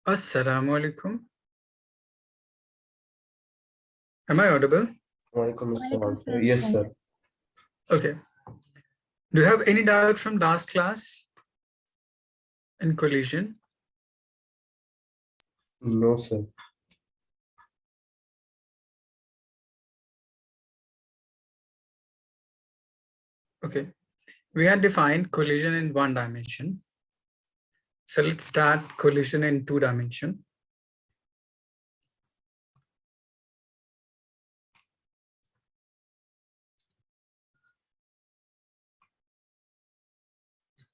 Assalamu alaikum. Am I audible? Walaikum assalam. Yes, sir. Okay. Do you have any doubt from last class in collision? No, sir. Okay. We had defined collision in 1 dimension. So let's start collision in 2 dimension.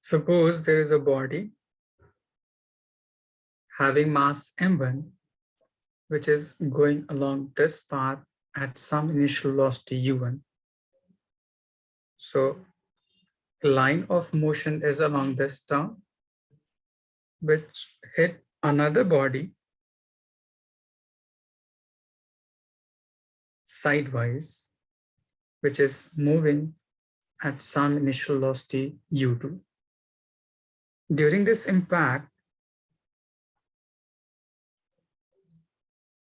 Suppose there is a body having mass m1, which is going along this path at some initial velocity u1. So line of motion is along this term, which hit another body sidewise, which is moving at some initial velocity u2. During this impact,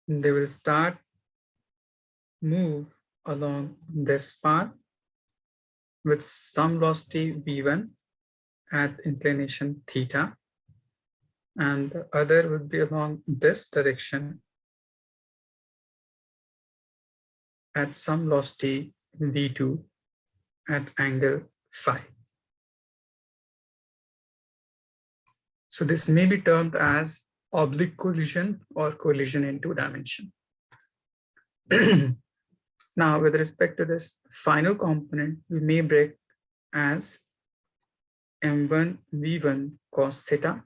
they will start move along this path with some velocity v1 at inclination theta, and the other would be along this direction at some velocity v2 at angle phi. So this may be termed as oblique collision or collision in 2 dimension. Now, with respect to this final component, we may break as m1 v1 cos theta,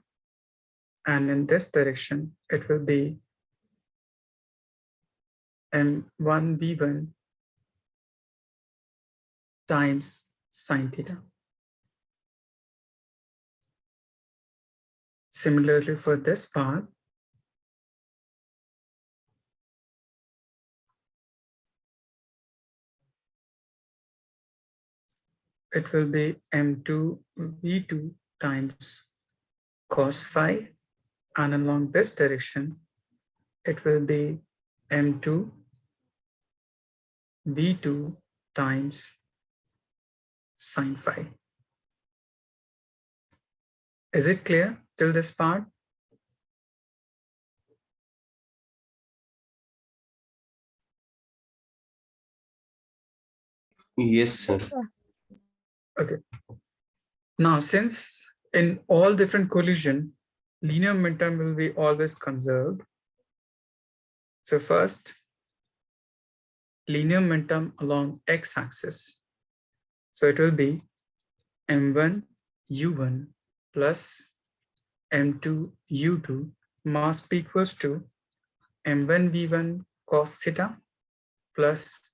and in this direction, it will be m1 v1 times sine theta. Similarly, for this part, it will be m2 v2 times cos phi, and along this direction, it will be m2 v2 times sine phi. Is it clear till this part? Yes, sir. Okay. Now, since in all different collision, linear momentum will be always conserved. So first, linear momentum along x-axis. So it will be m1 u1 plus m2 u2 must be equals to m1 v1 cos theta plus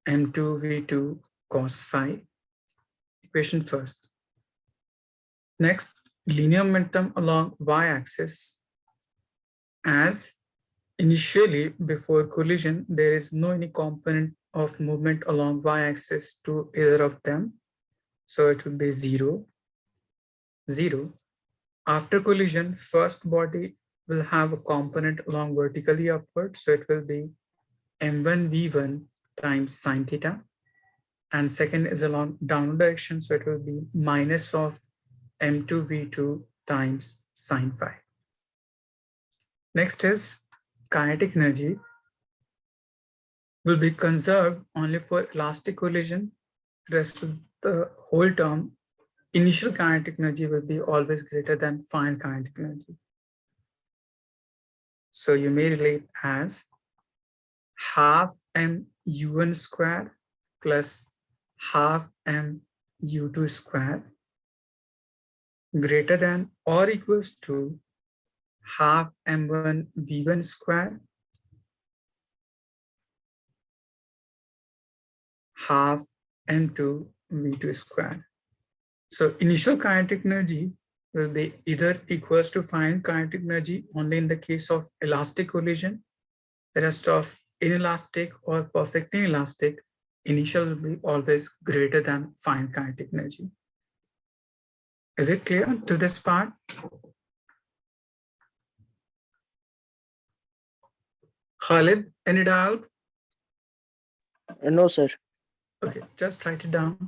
m2 v2 cos phi. Equation first. Next, linear momentum along y-axis. As initially, before collision, there is no any component of movement along y-axis to either of them. So it will be 0, 0. After collision, first body will have a component along vertically upward. So it will be m1 v1 times sine theta. And second is along downward direction. So it will be minus of m2 v2 times sine phi. Next is kinetic energy will be conserved only for elastic collision. Rest of the whole term, initial kinetic energy will be always greater than final kinetic energy. So you may relate as half m u1 square plus half m u2 square greater than or equals to half m1 v1 square half m2 v2 square. So initial kinetic energy will be either equals to final kinetic energy only in the case of elastic collision. The rest of inelastic or perfectly elastic, initial will be always greater than final kinetic energy. Is it clear to this part? Khalid, any doubt? No, sir. Okay, just write it down.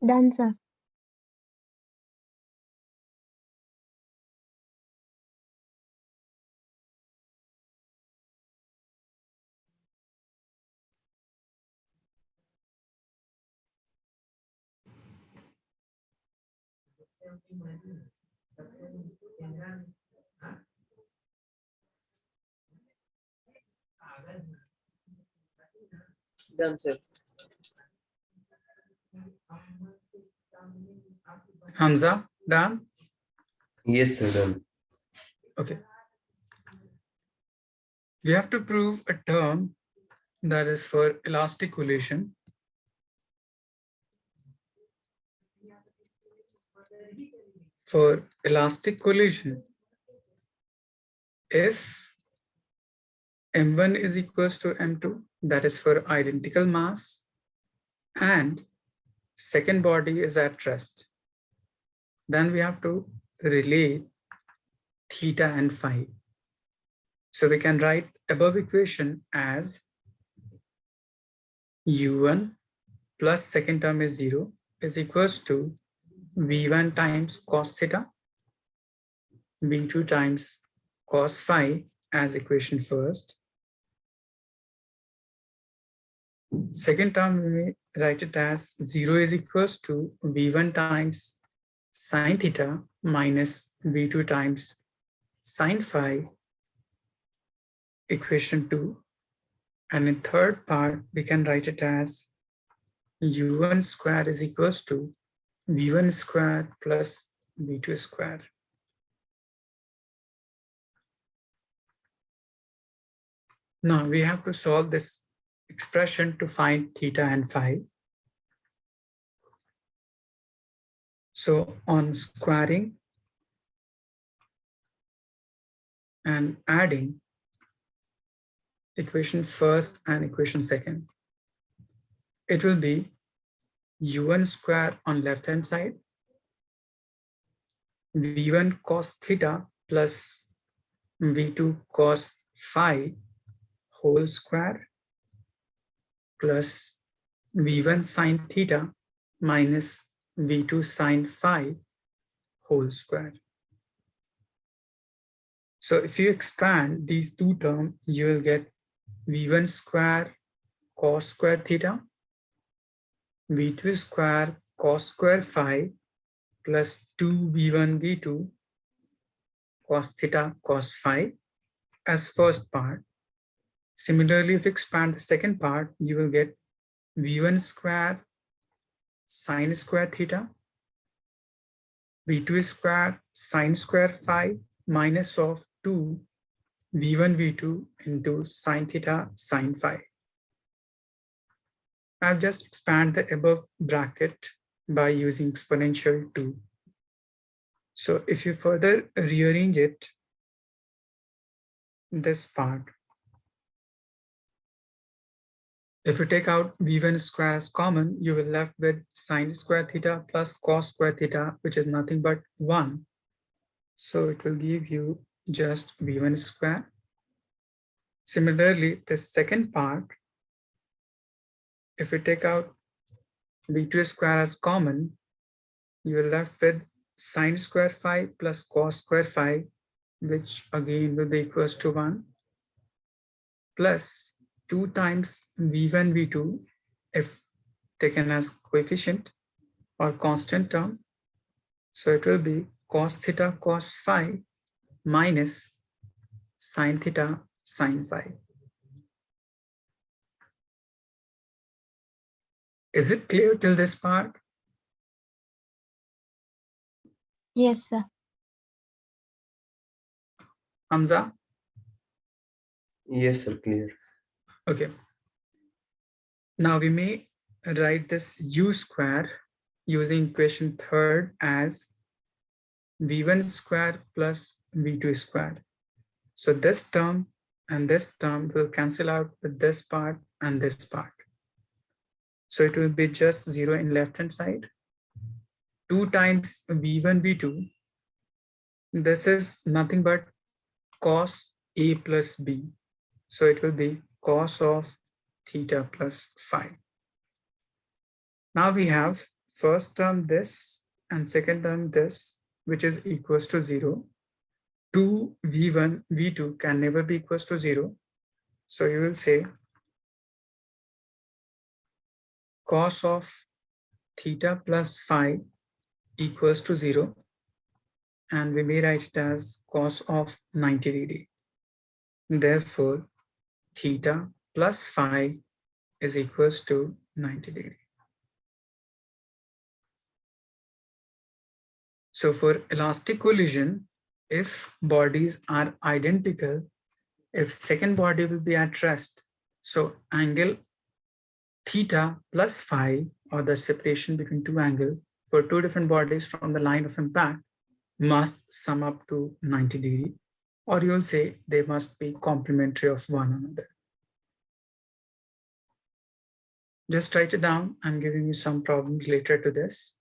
Done, sir. Done, sir. Hamza, done? Yes, sir. Done. Okay. We have to prove a term that is for elastic collision. For elastic collision, if m1 is equals to m2, that is for identical mass, and second body is at rest, then we have to relate theta and phi. So we can write above equation as u1 plus second term is 0 is equals to v1 times cos theta, v2 times cos phi as equation first. Second term, we may write it as 0 is equals to v1 times sine theta minus v2 times sine phi, equation 2. And in third part, we can write it as u1 square is equals to v1 square plus v2 square. Now we have to solve this expression to find theta and phi. So on squaring and adding equation first and equation second, it will be u1 square on left hand side, v1 cos theta plus v2 cos phi whole square plus v1 sine theta minus v2 sine phi whole square. So if you expand these two terms, you will get v1 square cos square theta, v2 square cos square phi plus 2v1 v2 cos theta cos phi as first part. Similarly, if you expand the second part, you will get v1 square sine square theta, v2 square sine square phi minus of 2 v1 v2 into sine theta sine phi. I've just expanded the above bracket by using exponential 2. So if you further rearrange it, this part, if you take out v1 square as common, you will left with sine square theta plus cos square theta, which is nothing but 1. So it will give you just v1 square. Similarly, the second part, if you take out v2 square as common, you are left with sine square phi plus cos square phi, which again will be equals to 1, plus 2 times v1, v2, if taken as coefficient or constant term. So it will be cos theta cos phi minus sin theta sin phi. Is it clear till this part? Yes, sir. Hamza? Yes, sir. Clear. Okay. Now we may write this u square using equation third as v1 square plus v2 square. So this term and this term will cancel out with this part and this part. So it will be just 0 in left hand side. 2 times v1, v2. This is nothing but cos a plus b. So it will be cos of theta plus phi. Now we have first term this and second term this, which is equals to 0. 2 v1, v2 can never be equals to 0. So you will say cos of theta plus phi equals to 0. And we may write it as cos of 90 degree. Therefore, theta plus phi is equals to 90 degree. So for elastic collision, if bodies are identical, if second body will be at rest, so angle theta plus phi, or the separation between two angles for two different bodies from the line of impact, must sum up to 90 degree, or you'll say they must be complementary of one another. Just write it down. I'm giving you some problems related to this.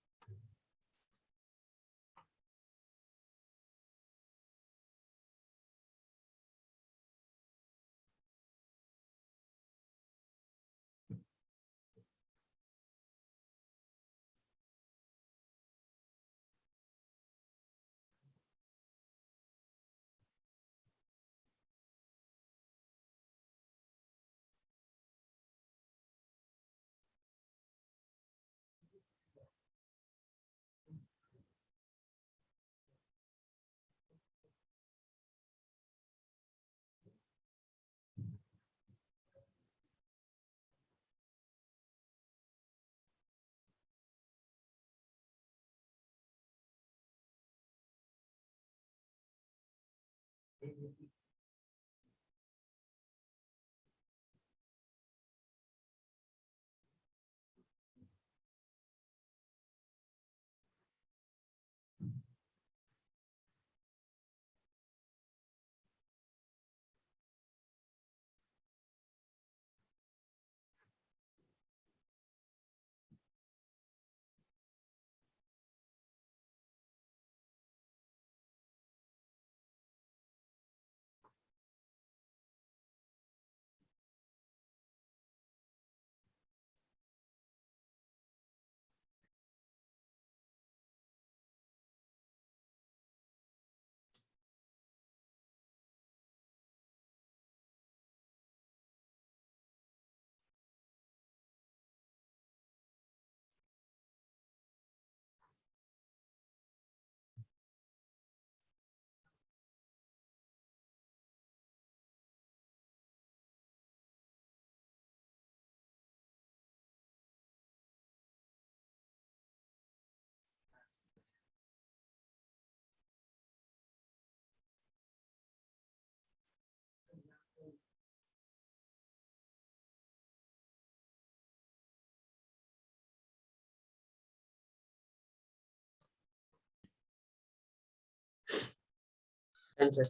Answer.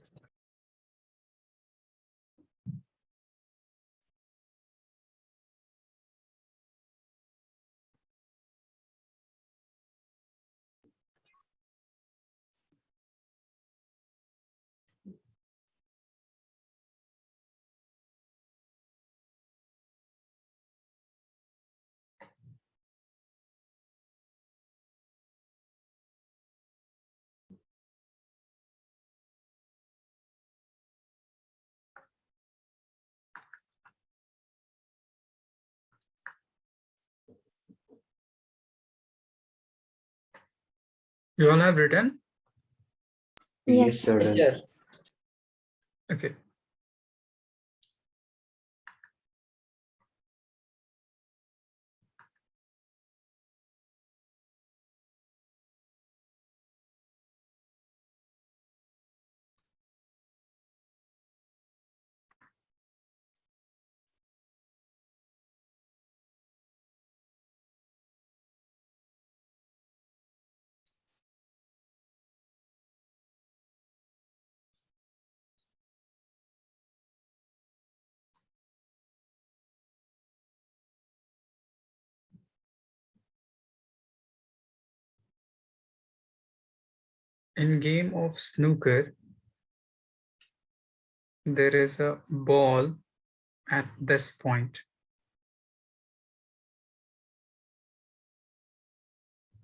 You all have written? Yes, sir. Yes, Done. sir. Okay. In game of snooker, there is a ball at this point.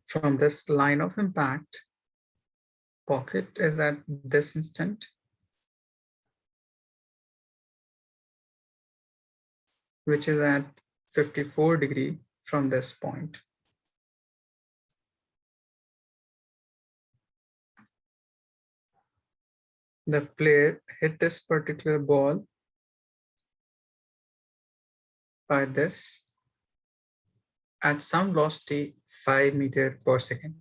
From this line of impact, pocket is at this instant. Which is at 54 degree from this point. The player hit this particular ball by this at some velocity 5 meter per second.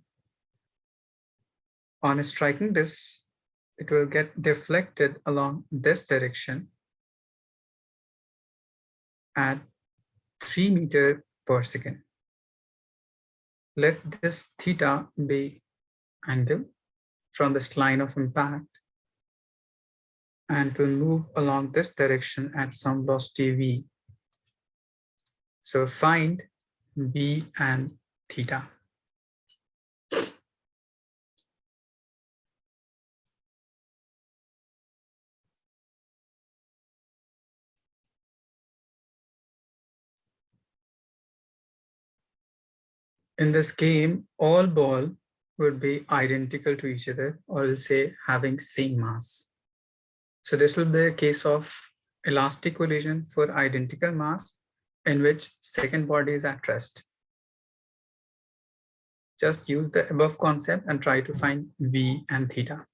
On striking this, it will get deflected along this direction at 3 meter per second. Let this theta be angle from this line of impact and it will move along this direction at some velocity v. So find v and theta. In this game, all ball would be identical to each other, or we'll say having same mass. So this will be a case of elastic collision for identical mass in which second body is at rest. Just use the above concept and try to find v and theta.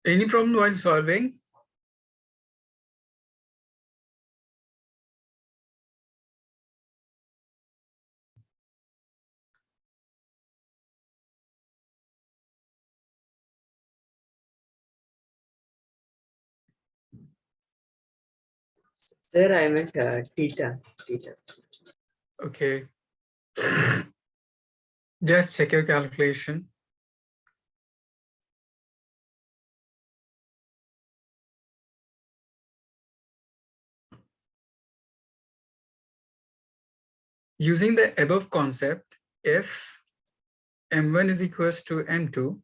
Any problem while solving? Sir, I meant theta. Okay. Just check your calculation. Using the above concept, if m1 is equals to m2,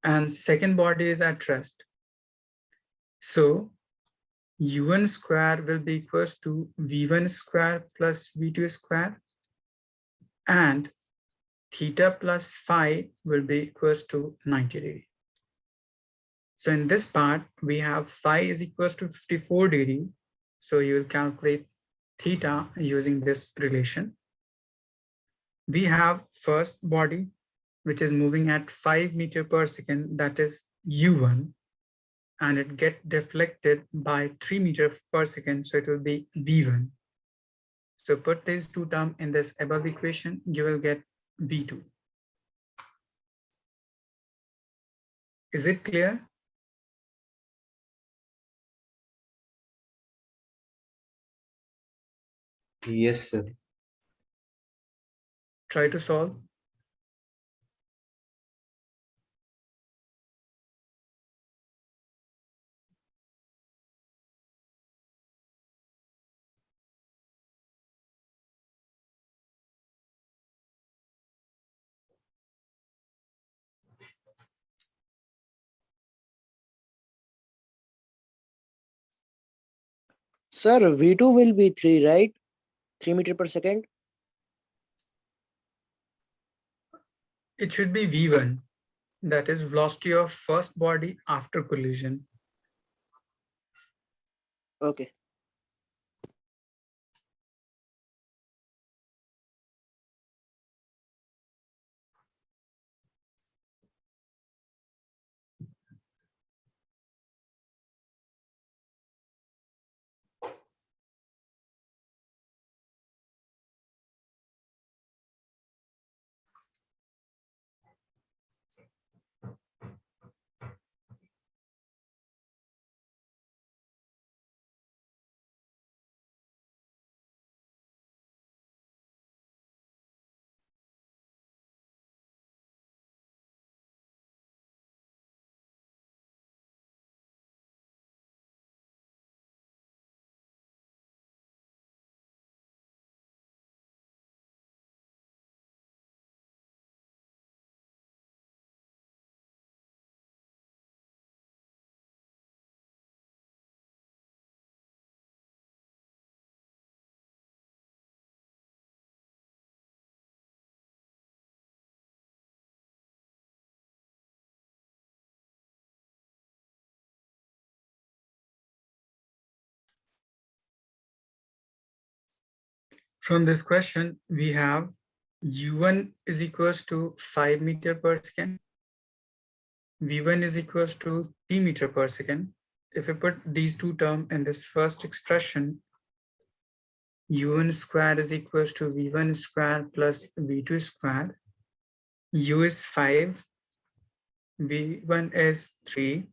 and second body is at rest, so u1 square will be equals to v1 square plus v2 square, and theta plus phi will be equals to 90 degree. So in this part, we have phi is equals to 54 degree. So you will calculate theta using this relation. We have first body, which is moving at 5 meter per second, that is u1, and it get deflected by 3 meter per second, so it will be v1. So put these two terms in this above equation, you will get v2. Is it clear? Yes, sir. Try to solve. Sir, V2 will be 3, right? 3 meter per second. It should be v1, that is velocity of first body after collision. Okay. From this question, we have u1 is equals to 5 meter per second, v1 is equals to 3 meter per second. If we put these two terms in this first expression, u1 square is equals to v1 square plus v2 square. U is 5, v1 is 3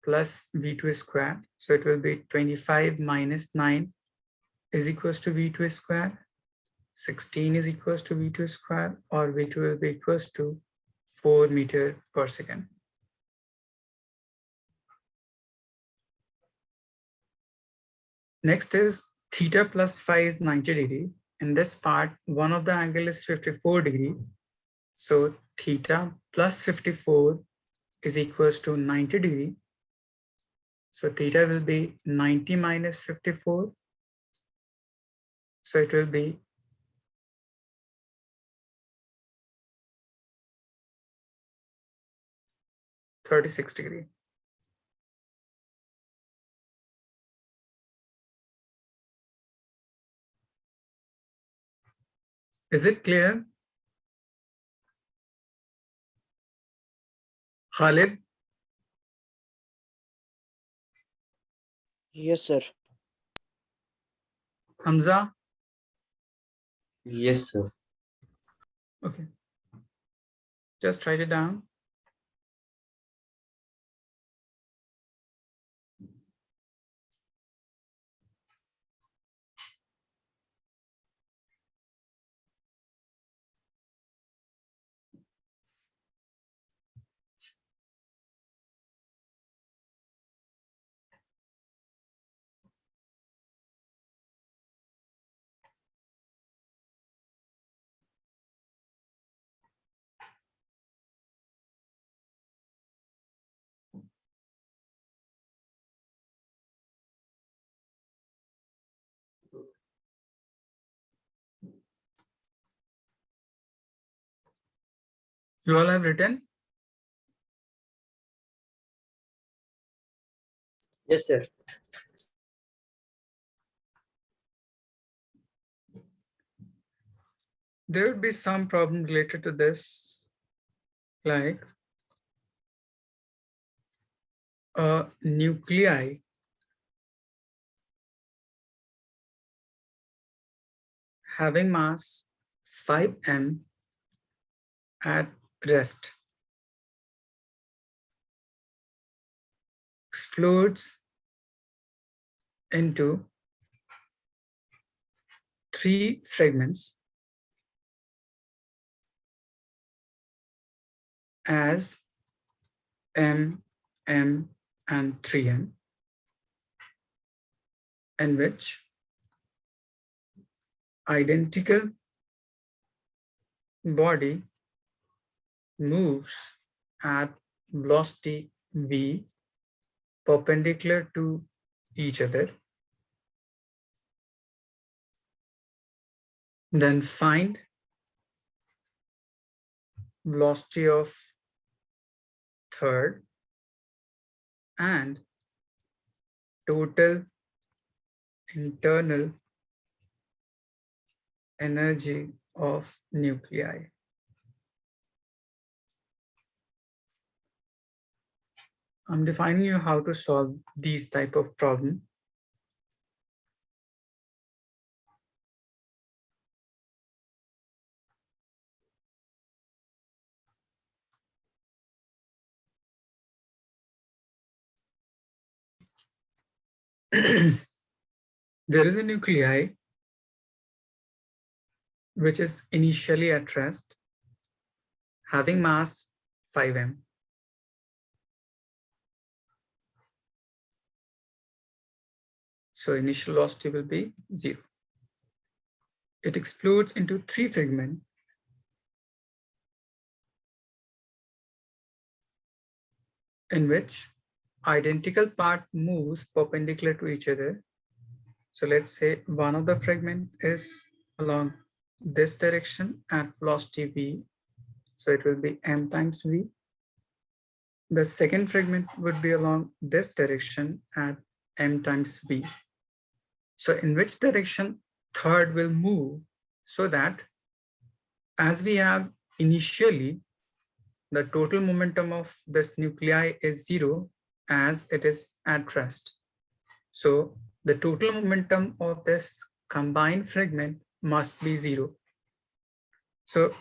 plus v2 square. So it will be 25 minus 9 is equals to v2 square. 16 is equals to v2 square, or v2 will be equals to 4 meter per second. Next is theta plus phi is 90 degree. In this part, one of the angle is 54 degree. So theta plus 54 is equals to 90 degree. So theta will be 90 minus 54. So it will be 36 degree. Is it clear? Khalid? Yes, sir. Hamza? Yes, sir. Okay. Just write it down. You all have written? Yes, sir. There would be some problem related to this, like a nuclei having mass 5m at rest explodes into 3 fragments as m, m, and 3m, in which identical body moves at velocity v perpendicular to each other. Then find velocity of third and total internal energy of nuclei. I'm defining you how to solve these type of problem. There is a nuclei which is initially at rest, having mass 5m. So initial velocity will be 0. It explodes into 3 fragments in which identical part moves perpendicular to each other. So let's say one of the fragment is along this direction at velocity v. So it will be m times v. The second fragment would be along this direction at m times v. So in which direction third will move, so that as we have initially, the total momentum of this nuclei is 0 as it is at rest. So the total momentum of this combined fragment must be 0. So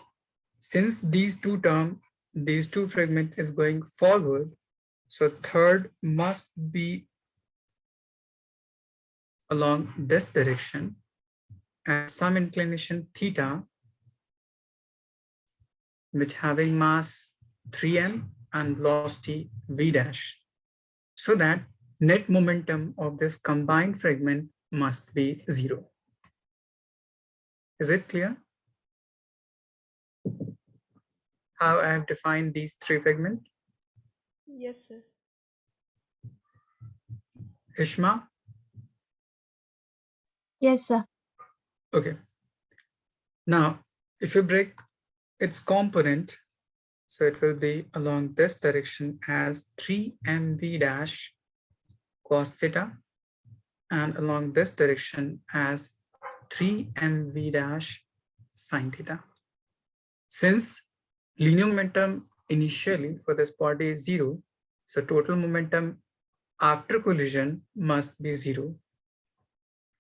since these two fragment is going forward, so third must be along this direction at some inclination theta, which having mass 3m and velocity v dash, so that net momentum of this combined fragment must be 0. Is it clear how I have defined these 3 fragments? Yes, sir. Ishma? Yes, sir. Okay. Now, if you break its component, so it will be along this direction as 3mv dash cos theta, and along this direction as 3mv dash sine theta. Since linear momentum initially for this body is 0, so total momentum after collision must be 0.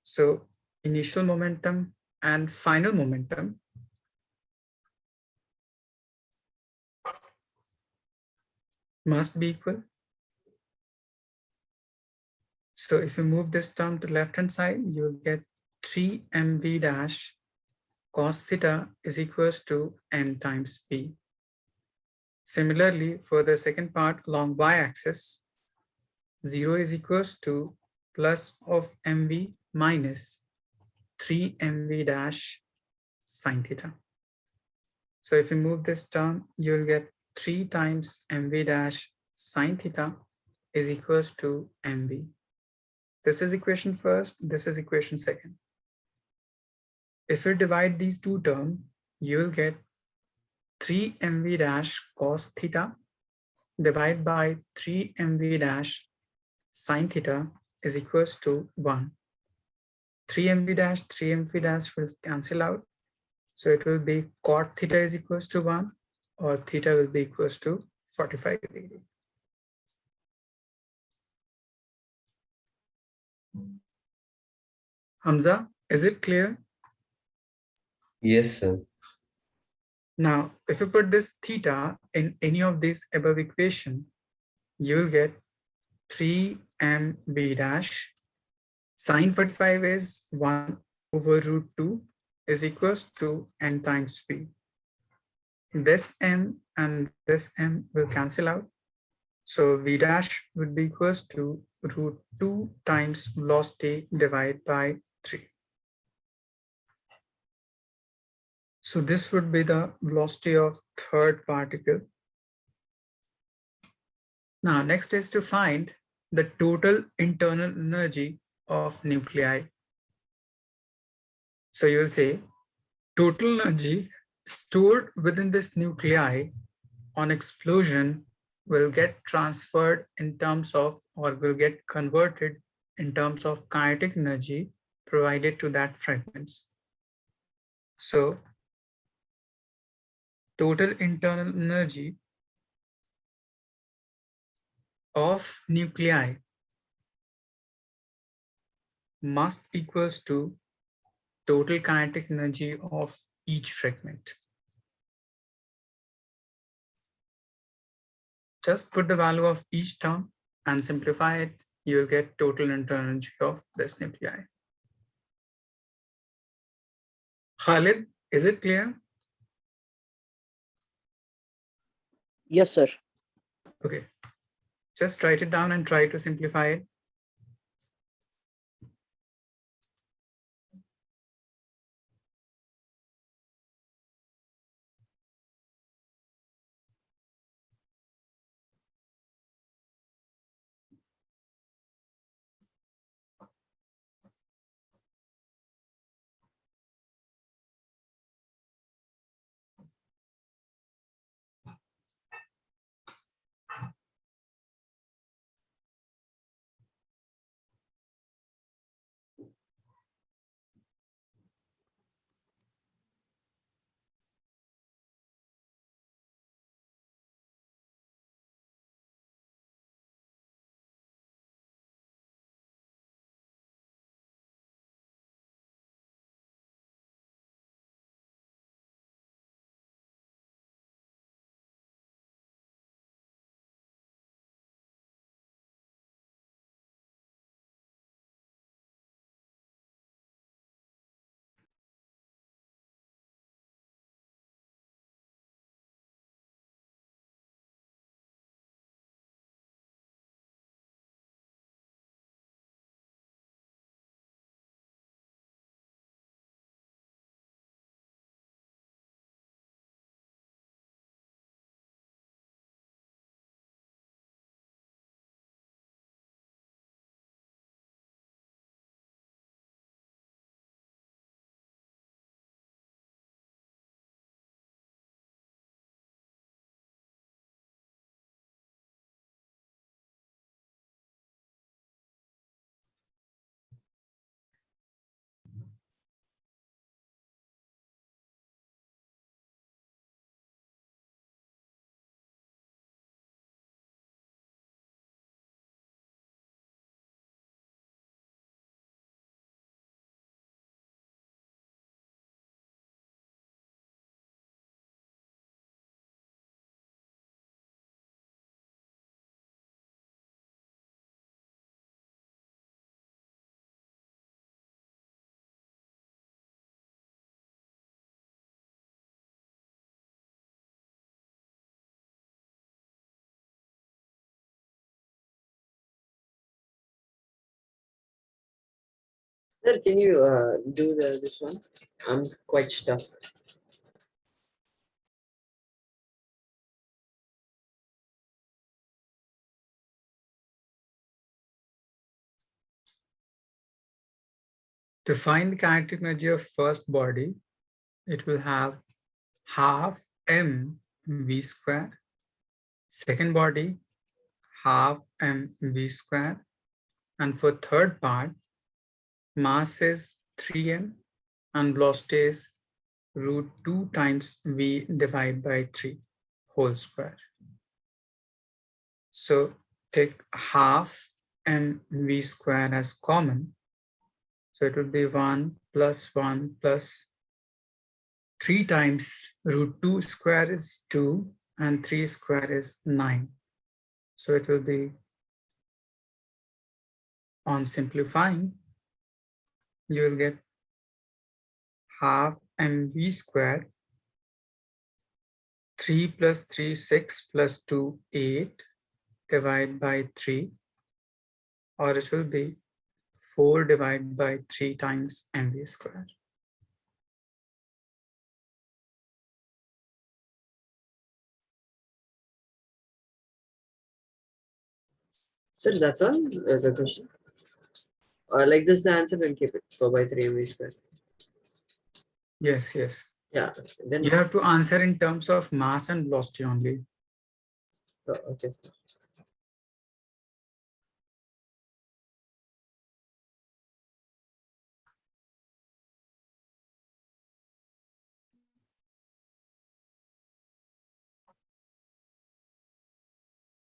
So initial momentum and final momentum must be equal. So if you move this term to left hand side, you will get 3 mv dash cos theta is equals to m times p. Similarly, for the second part along y-axis, 0 is equals to plus of mv minus 3 mv dash sine theta. So if you move this term, you'll get 3 times mv dash sine theta is equals to mv. This is equation first, this is equation second. If you divide these two terms, you'll get 3 mv dash cos theta divided by 3 mv dash sine theta is equals to 1. 3 mv dash will cancel out. So it will be cot theta is equals to 1 or theta will be equals to 45 degree. Hamza, is it clear? Yes, sir. Now, if you put this theta in any of these above equation, you'll get 3 mb dash sine 45 is 1 over root 2 is equals to n times p. This m and this m will cancel out. So v dash would be equals to root 2 times velocity divided by 3. So this would be the velocity of third particle. Now next is to find the total internal energy of nuclei. So you'll say total energy stored within this nuclei on explosion will get transferred in terms of or will get converted in terms of kinetic energy provided to that fragments. So total internal energy of nuclei must equals to total kinetic energy of each fragment. Just put the value of each term and simplify it. You'll get total internal energy of this nuclei. Khalid, is it clear? Yes, sir. Okay. Just write it down and try to simplify it. Sir, can you do this one? I'm quite stuck. To find the kinetic energy of first body, it will have half mv square. Second body, half mv square. And for third part, mass is 3m and velocity is root 2 times v divided by 3 whole square. So take half mv square as common. So it would be 1 plus 1 plus 3 times root 2 square is 2 and 3 square is 9. So it will be, on simplifying, you will get half mv square, 3 plus 3, 6 plus 2, 8, divided by 3, or it will be 4 divided by 3 times mv square. Sir, that's all the question. Like this, the answer, then keep it 4 by 3 mv square. Yes, yes. Yeah, then You have to answer in terms of mass and velocity only. okay.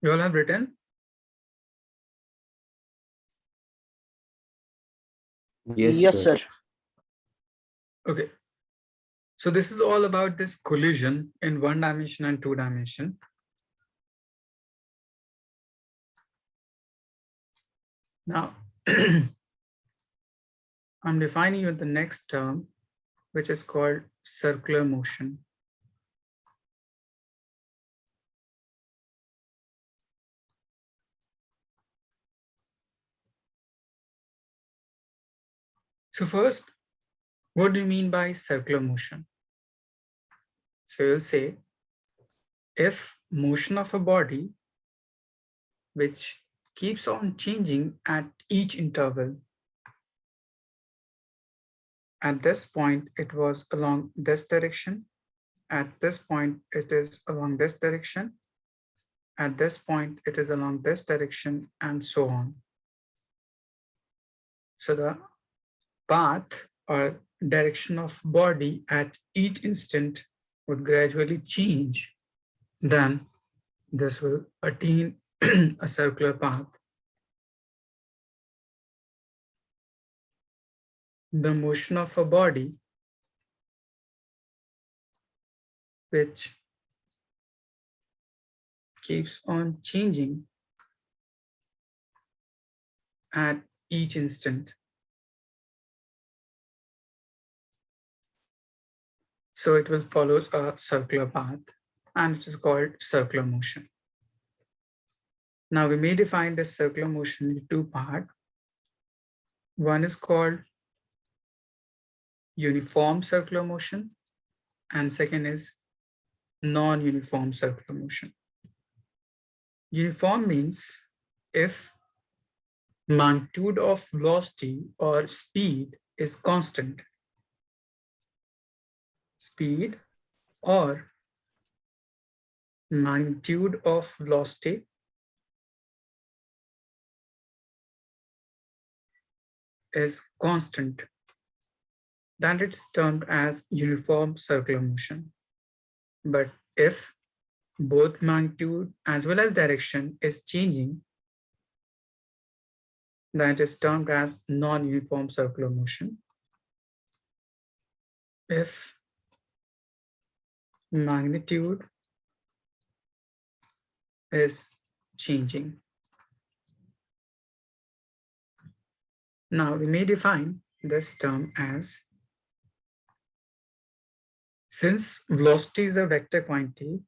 You all have written? Yes, sir. Okay. So this is all about this collision in 1 dimension and 2 dimension. Now, I'm defining you the next term, which is called circular motion. So first, what do you mean by circular motion? So you'll say, if motion of a body which keeps on changing at each interval, at this point it was along this direction, at this point it is along this direction, at this point it is along this direction, and so on. So the path or direction of body at each instant would gradually change, then this will attain a circular path. The motion of a body which keeps on changing at each instant. So it will follow a circular path, and it is called circular motion. Now we may define this circular motion in 2 parts. One is called uniform circular motion, and second is non-uniform circular motion. Uniform means if magnitude of velocity or speed is constant. Speed or magnitude of velocity is constant, then it's termed as uniform circular motion. But if both magnitude as well as direction is changing, then it is termed as non-uniform circular motion. If magnitude is changing. Now we may define this term as, since velocity is a vector quantity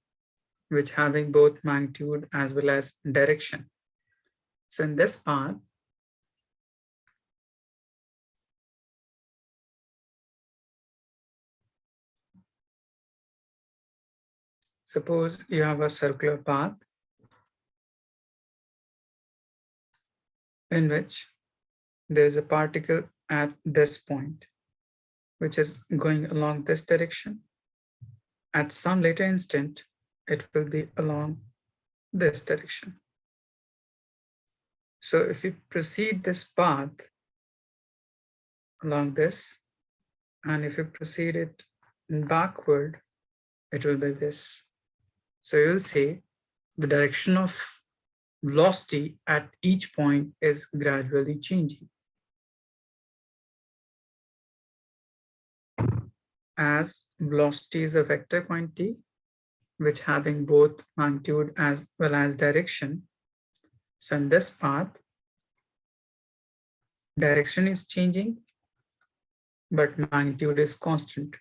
which having both magnitude as well as direction. So in this part, Suppose you have a circular path in which there is a particle at this point, which is going along this direction. At some later instant, it will be along this direction. So if you proceed this path along this, and if you proceed it backward, it will be this. So you'll say the direction of velocity at each point is gradually changing. As velocity is a vector quantity, which having both magnitude as well as direction. So in this path, direction is changing, but magnitude is constant.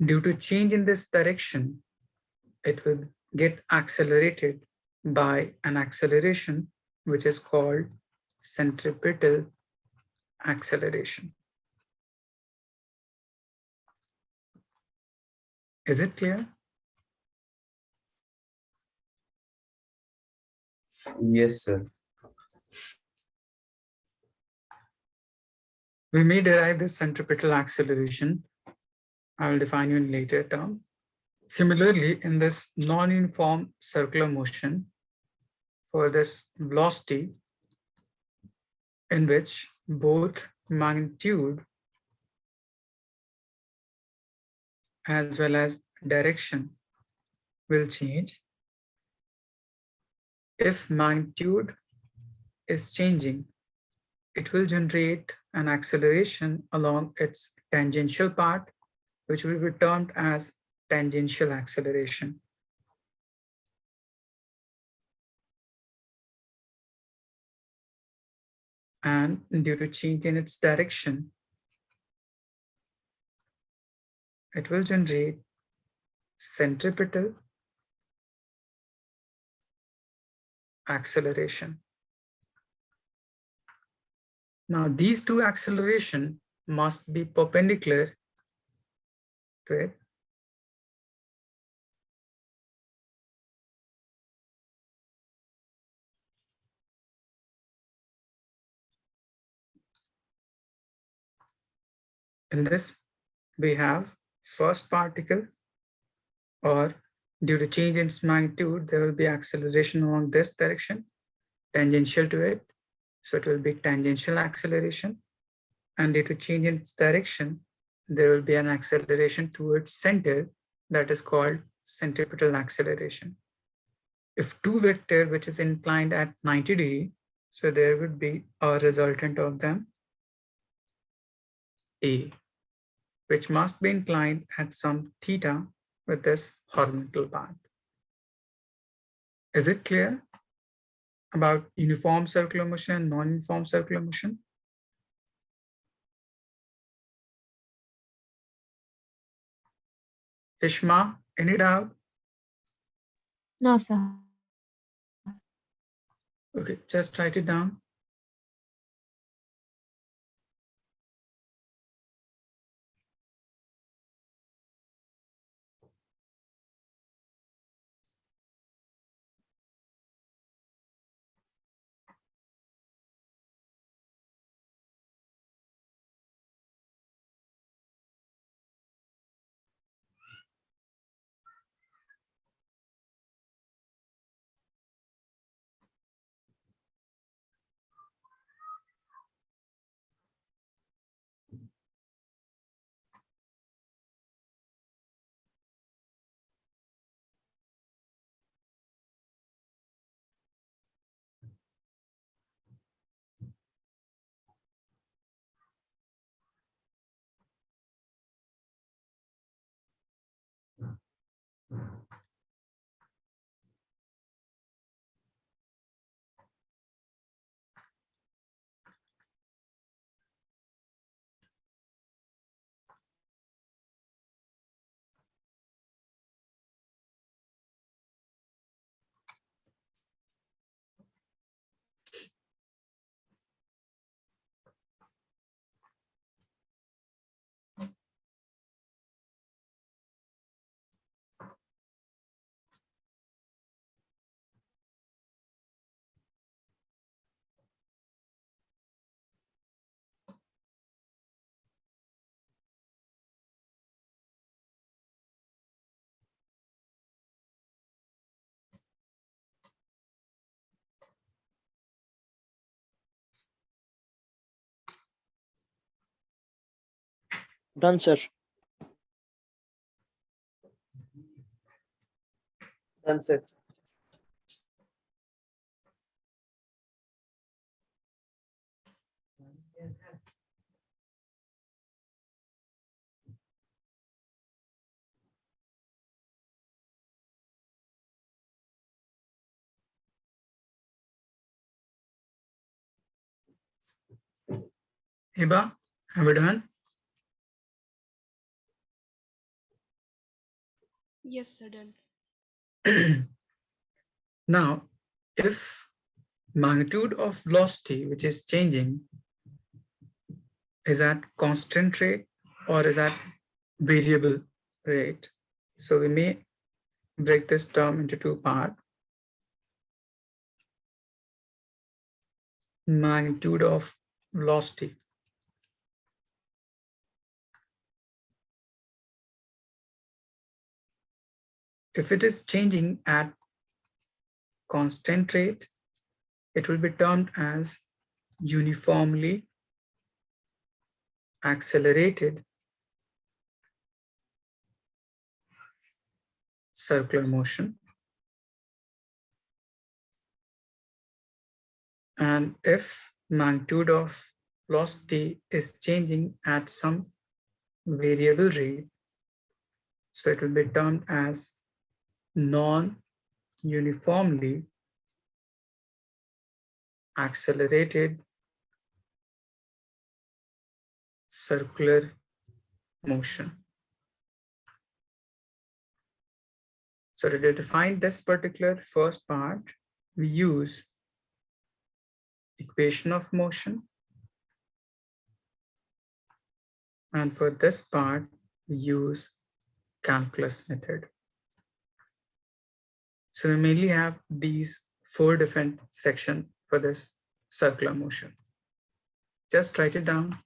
Due to change in this direction, it will get accelerated by an acceleration which is called centripetal acceleration. Is it clear? Yes, sir. We may derive this centripetal acceleration. I will define you in later term. Similarly, in this non-uniform circular motion, for this velocity in which both magnitude as well as direction will change. If magnitude is changing, it will generate an acceleration along its tangential part, which will be termed as tangential acceleration. And due to change in its direction, it will generate centripetal acceleration. Now, these two acceleration must be perpendicular to it. In this, we have first particle, or due to change in its magnitude, there will be acceleration along this direction, tangential to it. So it will be tangential acceleration. And due to change in its direction, there will be an acceleration towards center that is called centripetal acceleration. If two vector which is inclined at 90 degrees, so there would be a resultant of them, A, which must be inclined at some theta with this horizontal path. Is it clear about uniform circular motion and non-uniform circular motion? Ishma, any doubt? No, sir. Okay, just write it down. Done, sir. Done, sir. Hiba, have you done? Yes, sir. Done. Now, if magnitude of velocity, which is changing, is at constant rate or is at variable rate, so we may break this term into two parts. Magnitude of velocity. If it is changing at constant rate, it will be termed as uniformly accelerated circular motion. And if magnitude of velocity is changing at some variable rate, so it will be termed as non-uniformly accelerated circular motion. So to define this particular first part, we use equation of motion. And for this part, we use calculus method. So we mainly have these four different sections for this circular motion. Just write it down.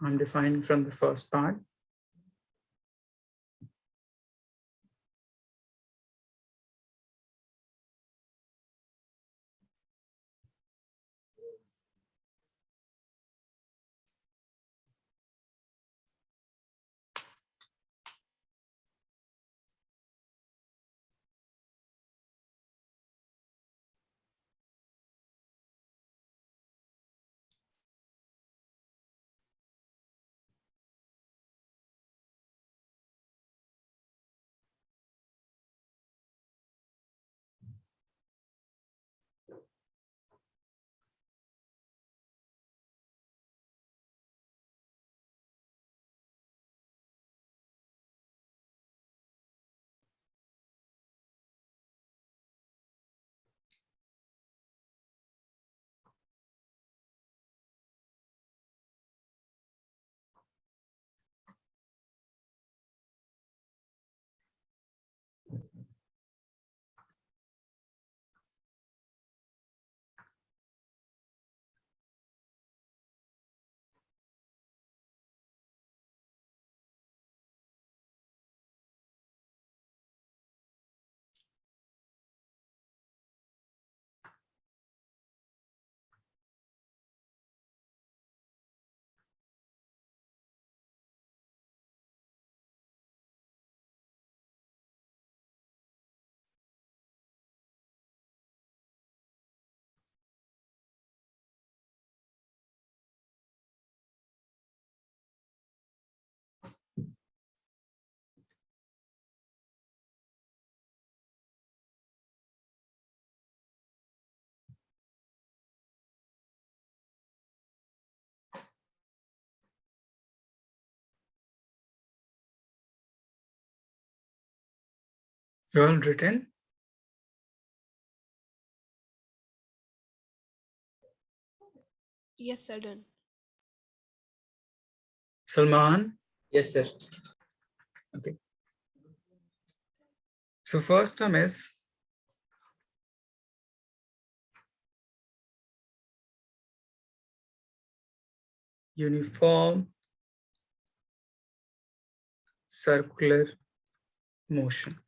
I'm defining from the first part. You all written? Yes, sir. Done. Salman? Yes, sir. Okay. So first term is uniform circular motion.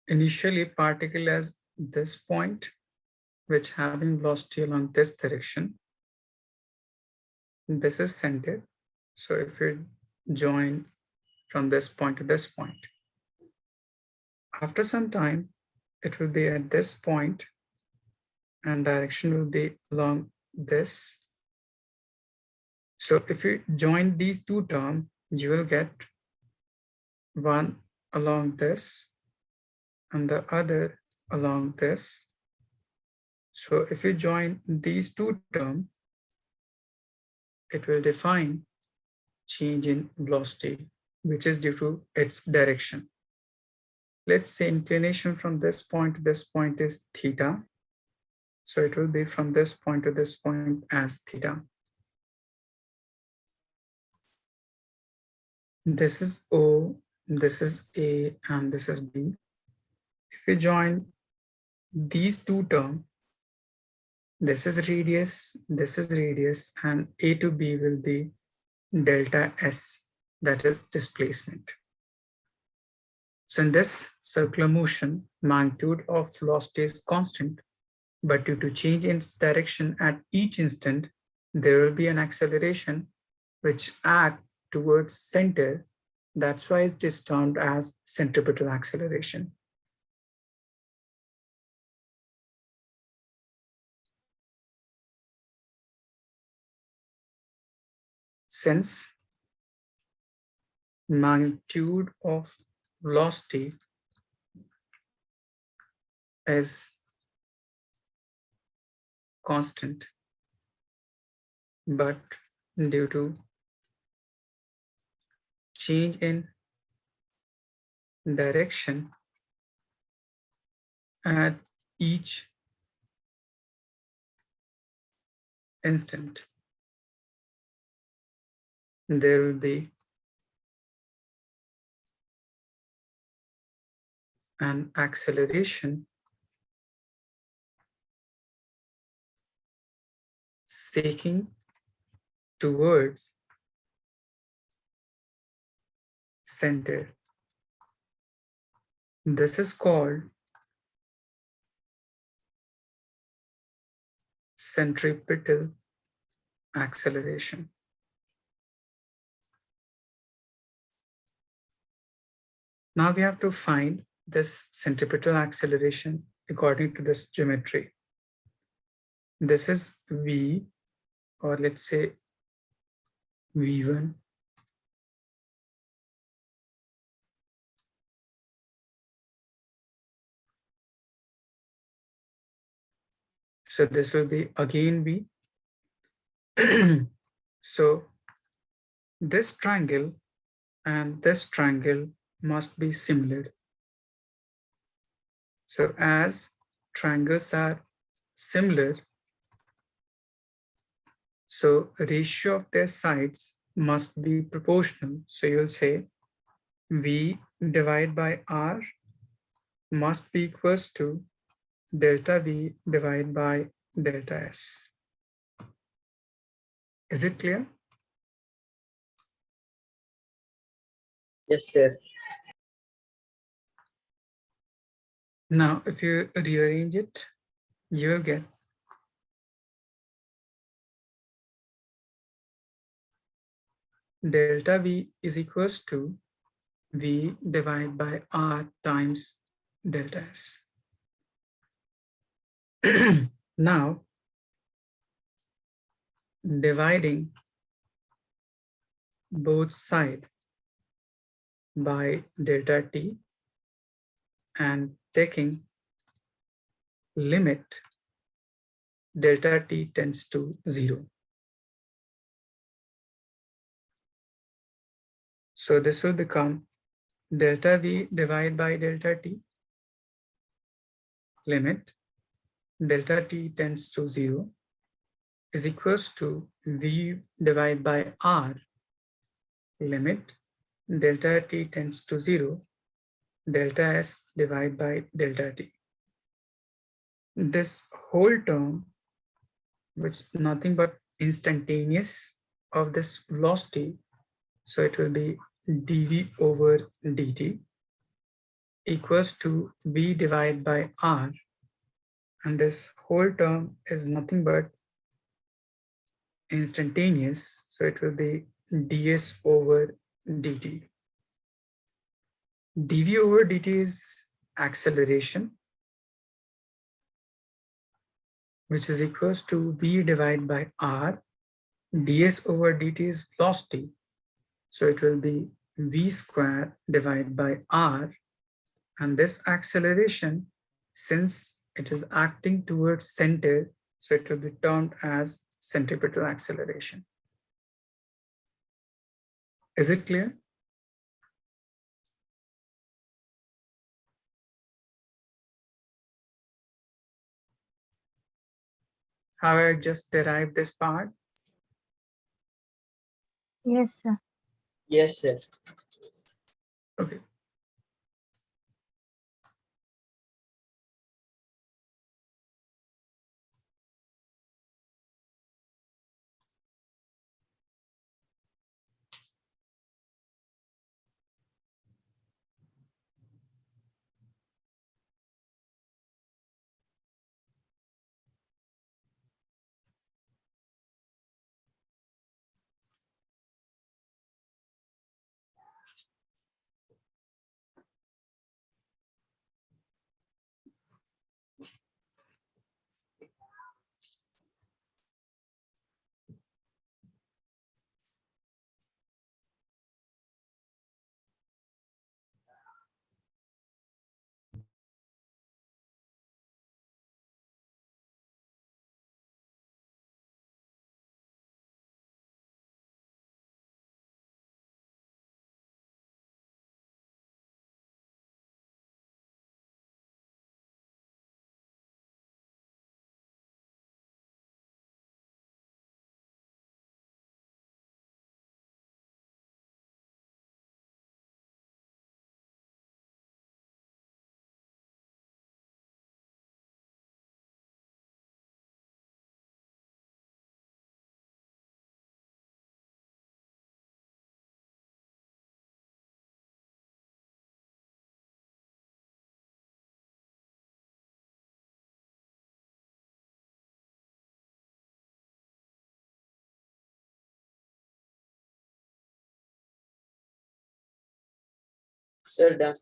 initially particle as this point, which having velocity along this direction. This is center. So if you join from this point to this point, after some time, it will be at this point and direction will be along this. So if you join these two terms, you will get one along this and the other along this. So if you join these two terms, it will define change in velocity, which is due to its direction. Let's say inclination from this point to this point is theta. So it will be from this point to this point as theta. This is O, this is A, and this is B. If you join these two terms, this is radius, and A to B will be delta S, that is displacement. So in this circular motion, magnitude of velocity is constant, but due to change in its direction at each instant, there will be an acceleration which acts towards center. That's why it is termed as centripetal acceleration. Since magnitude of velocity is constant, but due to change in direction at each instant, there will be an acceleration seeking towards center. This is called centripetal acceleration. Now we have to find this centripetal acceleration according to this geometry. This is V, or let's say V1. So this will be again V. So this triangle and this triangle must be similar. So as triangles are similar, so ratio of their sides must be proportional. So you'll say V divided by R must be equals to delta V divided by delta S. Is it clear? Yes, sir. Now, if you rearrange it, you will get delta V is equals to V divided by R times delta S. Now, dividing both sides by delta T and taking limit delta T tends to 0. So this will become delta V divided by delta T, limit delta T tends to 0 is equals to V divided by R, limit delta T tends to 0, delta S divided by delta T. This whole term, which is nothing but instantaneous of this velocity, so it will be dV over dt. equals to v divided by r, and this whole term is nothing but instantaneous, so it will be ds over dt. dv over dt is acceleration, which is equals to v divided by r. ds over dt is velocity, so it will be v square divided by r. And this acceleration, since it is acting towards center, so it will be termed as centripetal acceleration. Is it clear? How I just derived this part? Yes, sir. Yes, sir. Okay. Sir, done.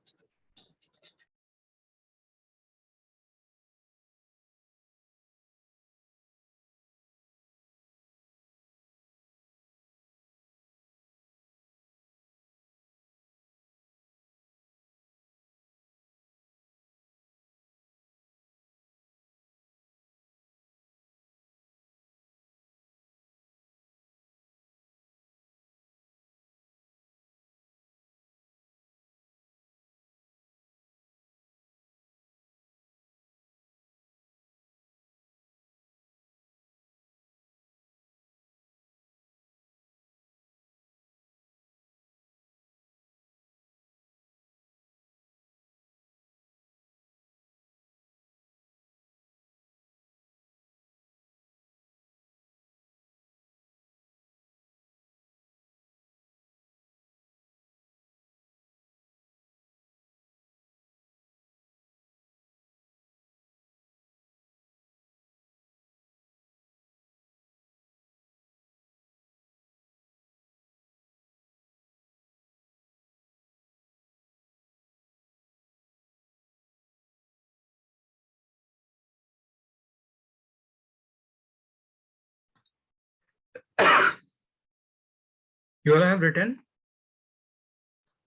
You all have written?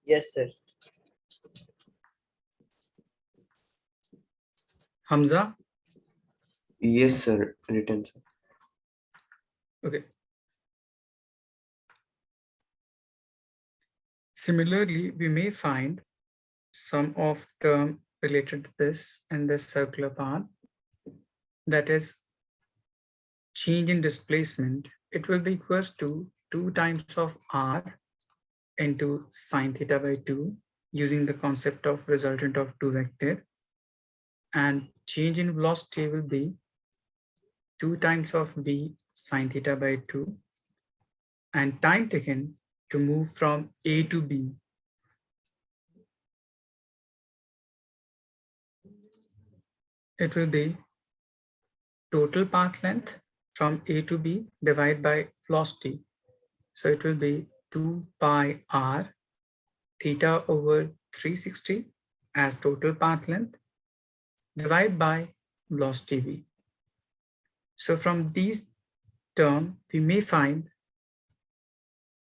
Yes, sir. Hamza? Yes, sir. Written, sir. Okay. Similarly, we may find some of term related to this in this circular path, that is change in displacement. It will be equals to 2 times of r into sine theta by 2 using the concept of resultant of 2 vector, and change in velocity will be 2 times of v sine theta by 2, and time taken to move from A to B it will be total path length from A to B divided by velocity. So it will be 2 pi r theta over 360 as total path length divided by velocity v. So from these terms, we may find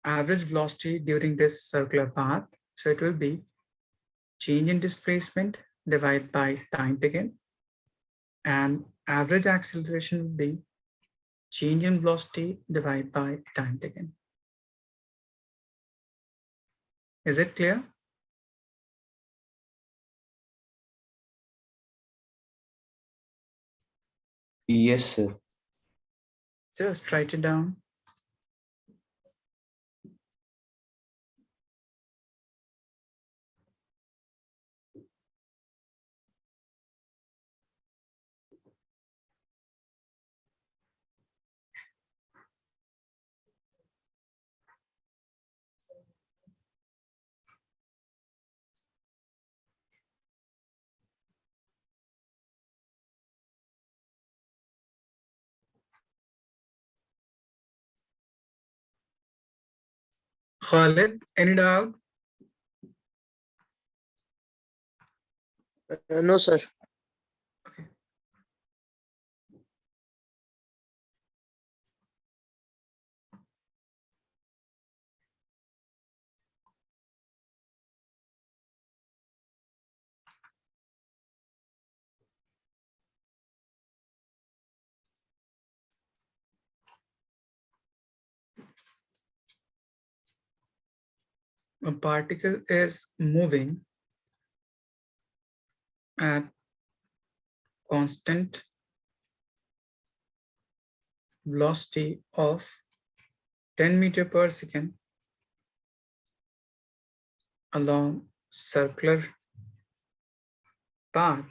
average velocity during this circular path. So it will be change in displacement divided by time taken, and average acceleration will be change in velocity divided by time taken. Is it clear? Yes, sir. Just write it down. Khalid, any doubt? No, sir. A particle is moving at constant velocity of 10 meter per second along circular path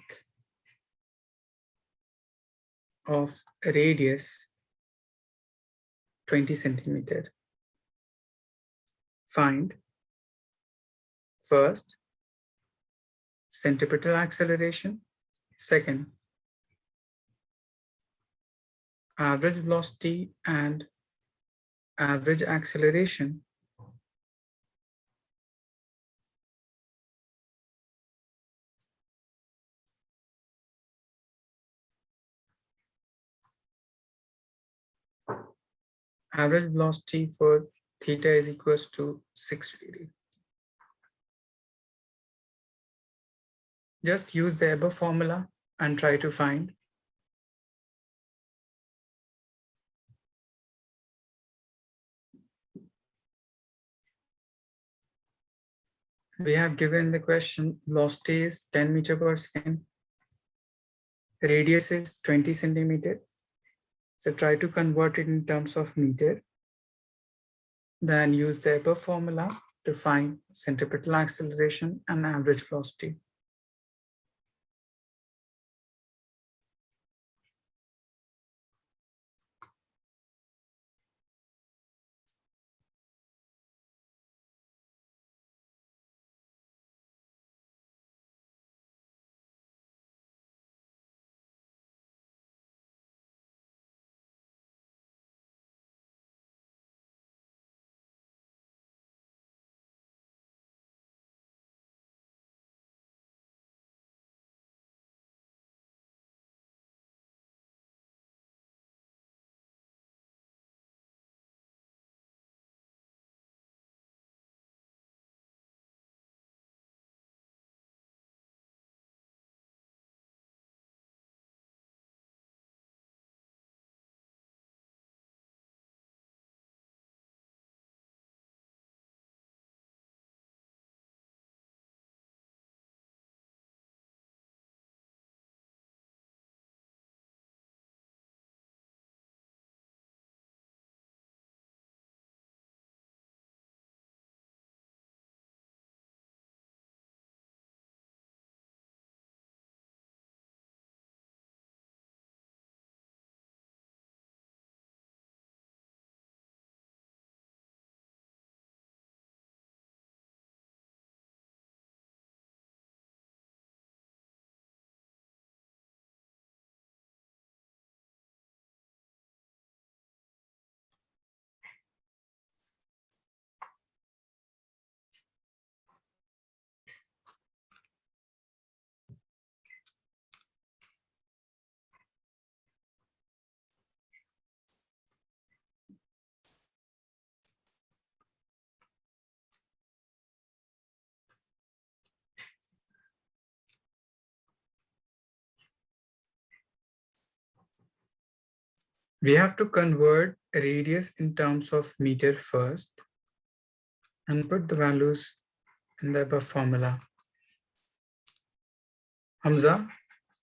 of radius 20 centimeter. Find first centripetal acceleration, second average velocity and average acceleration. Average velocity for theta is equals to 60 degrees. Just use the above formula and try to find. We have given the question velocity is 10 meter per second. Radius is 20 centimeter. So try to convert it in terms of meter. Then use the above formula to find centripetal acceleration and average velocity. We have to convert radius in terms of meter first and put the values in the above formula. Hamza,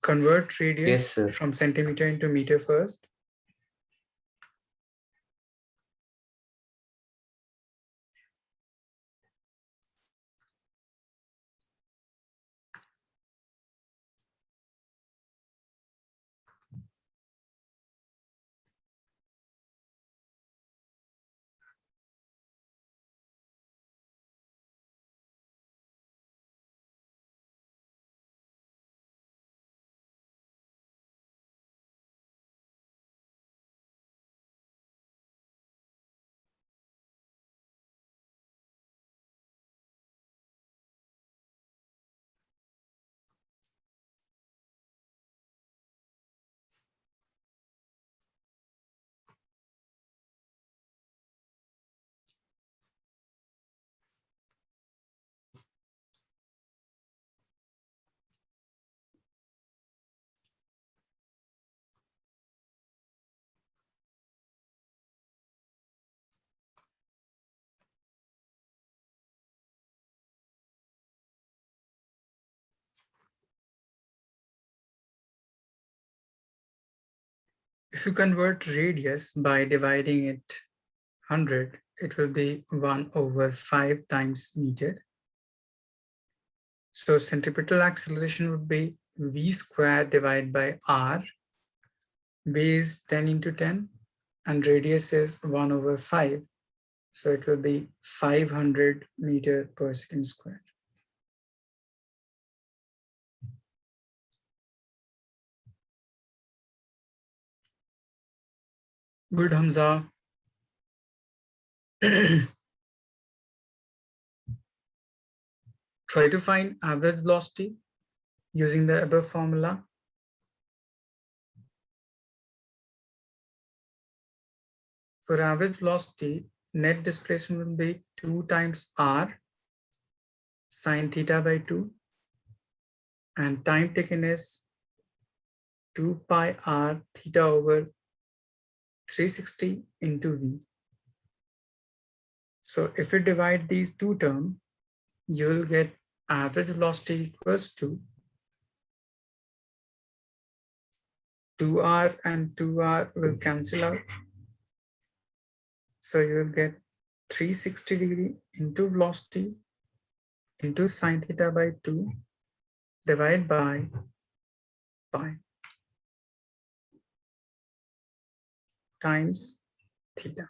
convert radius Yes, sir. from centimeter into meter first. If you convert radius by dividing it 100, it will be 1 over 5 times meter. So centripetal acceleration would be v squared divided by r. V is 10 into 10 and radius is 1 over 5. So it will be 500 meter per second squared. Good, Hamza. Try to find average velocity using the above formula. For average velocity, net displacement will be 2 times r sine theta by 2, and time taken is 2 pi r theta over 360 into v. So if you divide these two terms, you will get average velocity equals to 2r and 2r will cancel out. So you will get 360 degree into velocity into sine theta by 2 divided by pi times theta.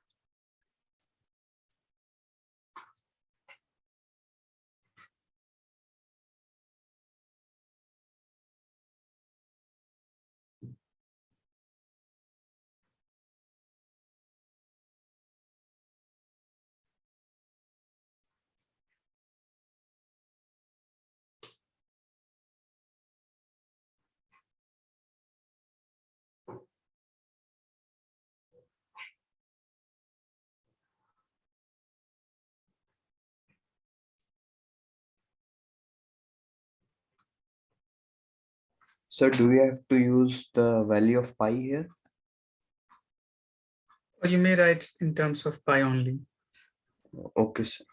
So do we have to use the value of pi here? Or you may write in terms of pi only. Okay, sir.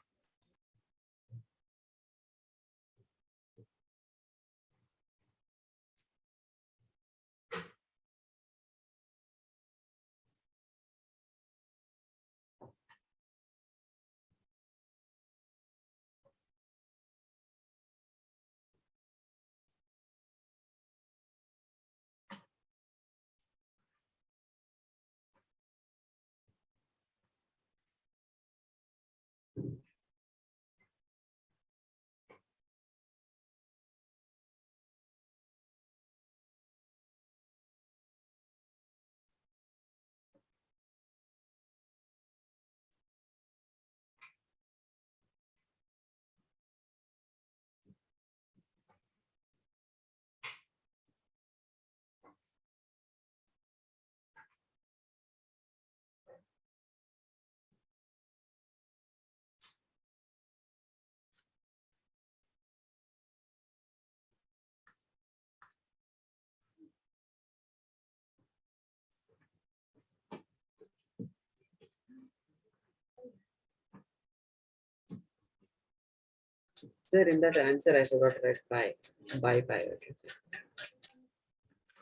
Sir, in that answer, I forgot to write pi. By pi, okay.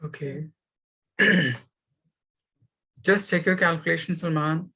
Okay. Just check your calculation, Salman.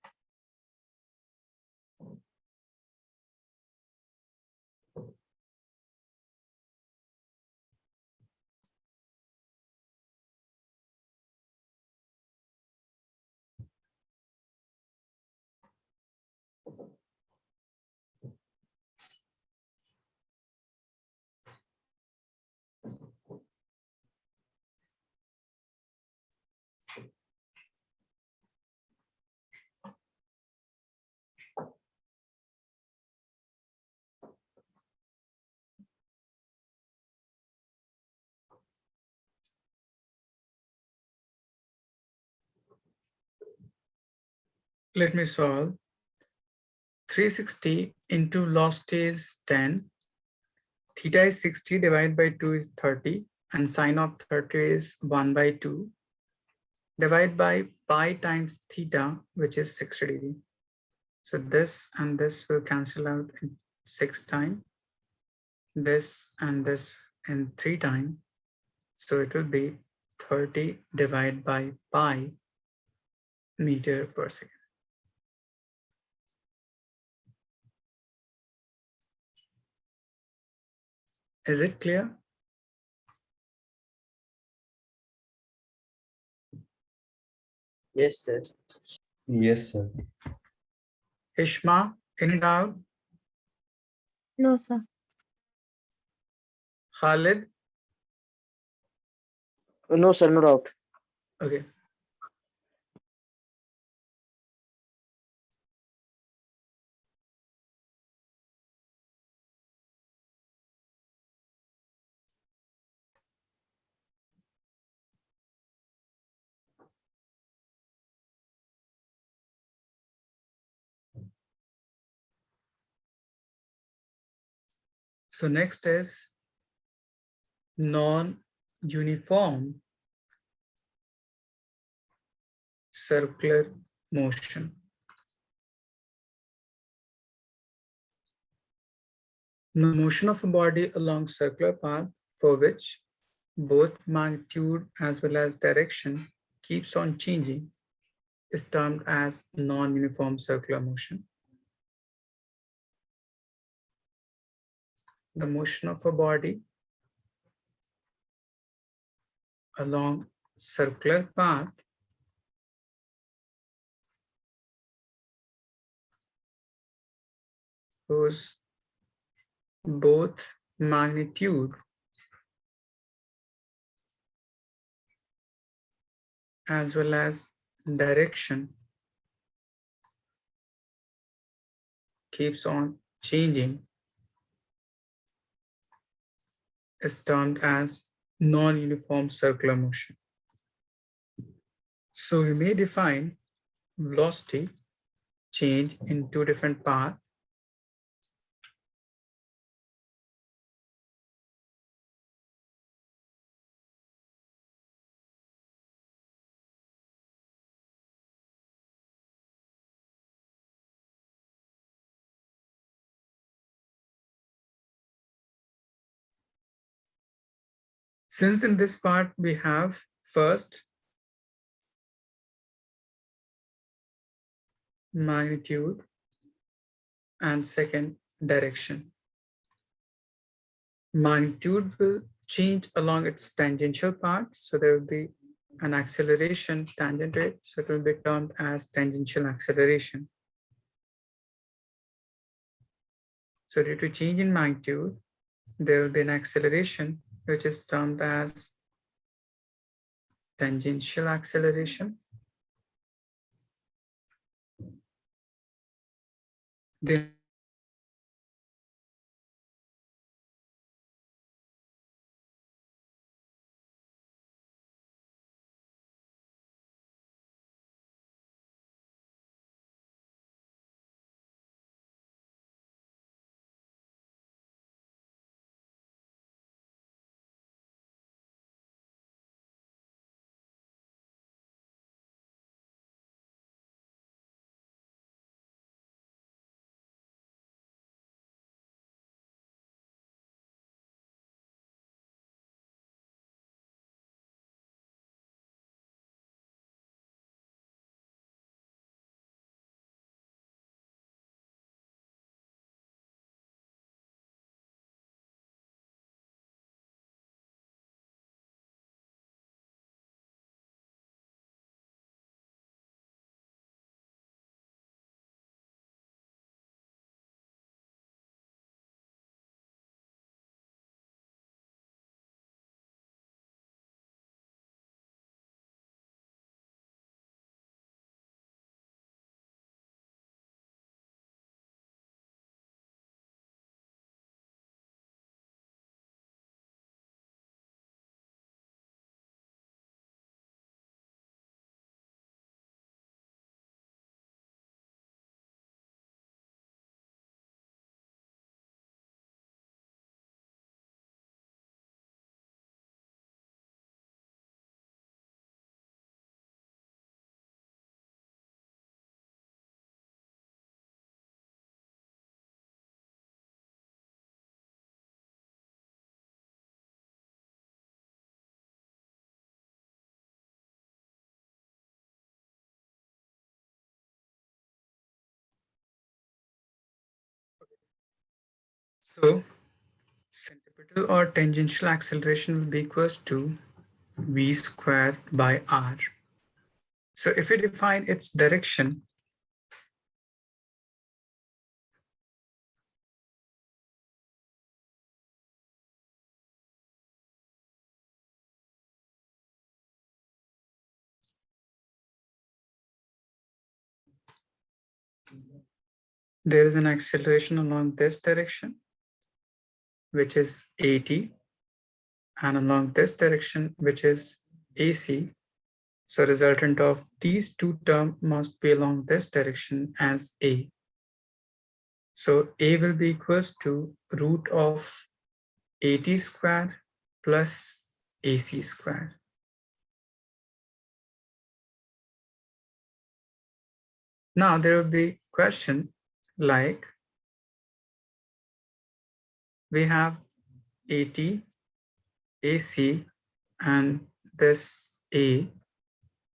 Let me solve. 360 into log is 10. Theta is 60 divided by 2 is 30. And sine of 30 is 1 by 2. Divided by pi times theta, which is 60 degree. So this and this will cancel out in 6 times. This and this in 3 times. So it will be 30 divided by pi meter per second. Is it clear? Yes, sir. Yes, sir. Ishma, any doubt? No, sir. Khalid? No, sir, no doubt. Okay. So next is non-uniform circular motion. The motion of a body along circular path for which both magnitude as well as direction keeps on changing is termed as non-uniform circular motion. The motion of a body along circular path whose both magnitude as well as direction keeps on changing is termed as non-uniform circular motion. So we may define velocity change in two different paths. Since in this part we have first magnitude and second direction. Magnitude will change along its tangential part. So there will be an acceleration tangent to it. So it will be termed as tangential acceleration. So due to change in magnitude, there will be an acceleration which is termed as tangential acceleration. The So centripetal or tangential acceleration will be equals to v squared by r. So if we define its direction, there is an acceleration along this direction, which is AT, and along this direction, which is AC. So resultant of these two terms must be along this direction as A. So A will be equals to root of AT squared plus AC squared. Now there will be question like we have AT, AC, and this A,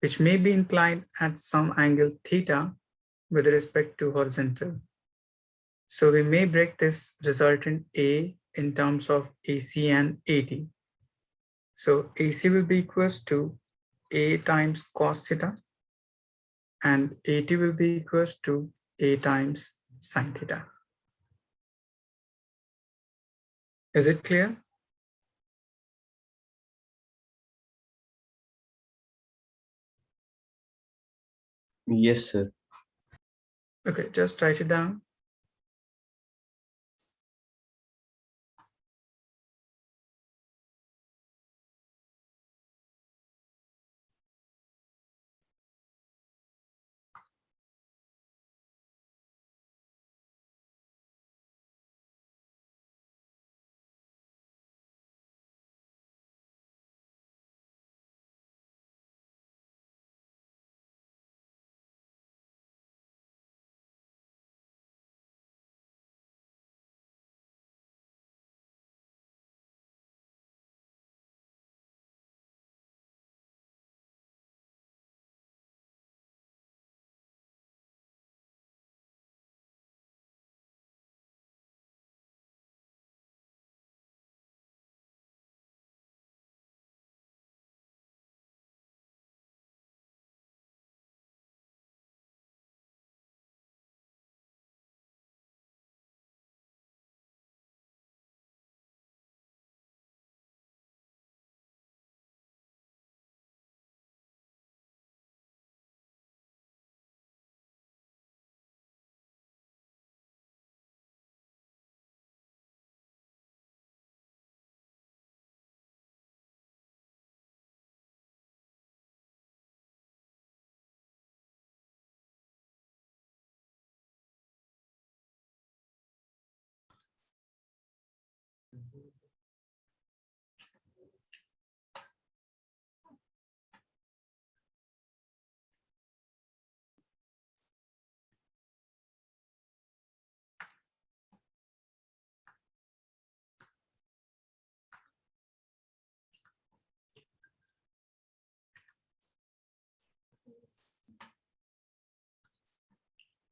which may be inclined at some angle theta with respect to horizontal. So we may break this resultant A in terms of AC and AT. So AC will be equals to A times cos theta, and AT will be equals to A times sin theta. Is it clear? Yes, sir. Okay, just write it down.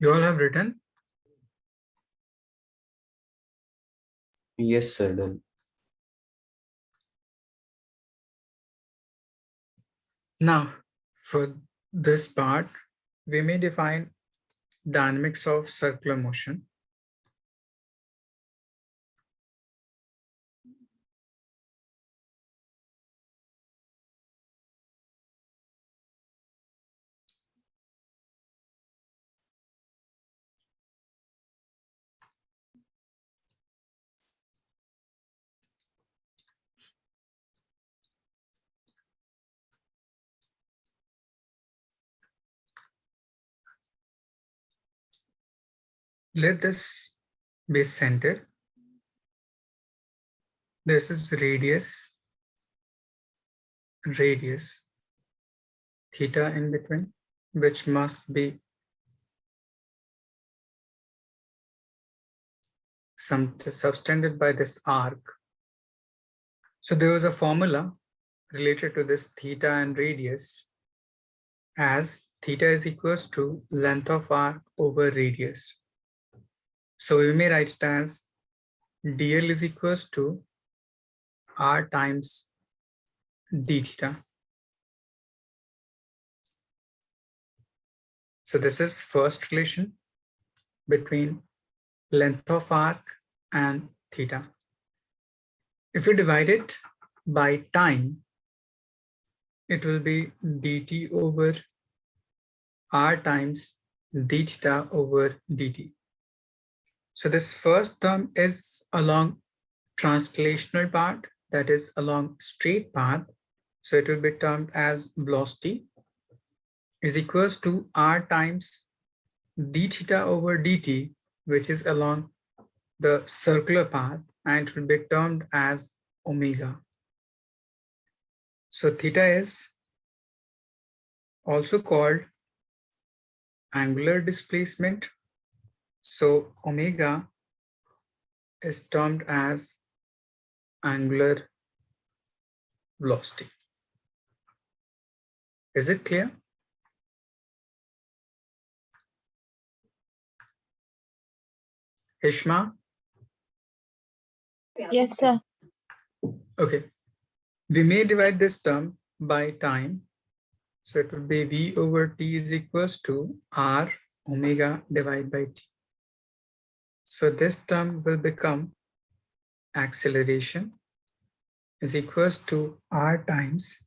You all have written? Yes, sir. Done. Now, for this part, we may define dynamics of circular motion. Let this be center. This is radius, theta in between, which must be subtended by this arc. So there was a formula related to this theta and radius as theta is equals to length of arc over radius. So we may write it as dl is equals to r times d theta. So this is first relation between length of arc and theta. If you divide it by time, it will be dt over r times d theta over dt. So this first term is along translational part, that is along straight path. So it will be termed as velocity is equals to r times d theta over dt, which is along the circular path, and it will be termed as omega. So theta is also called angular displacement. So omega is termed as angular velocity. Is it clear? Hishma? Yes, sir. Okay. We may divide this term by time. So it will be v over t is equals to r omega divided by t. So this term will become acceleration is equals to r times.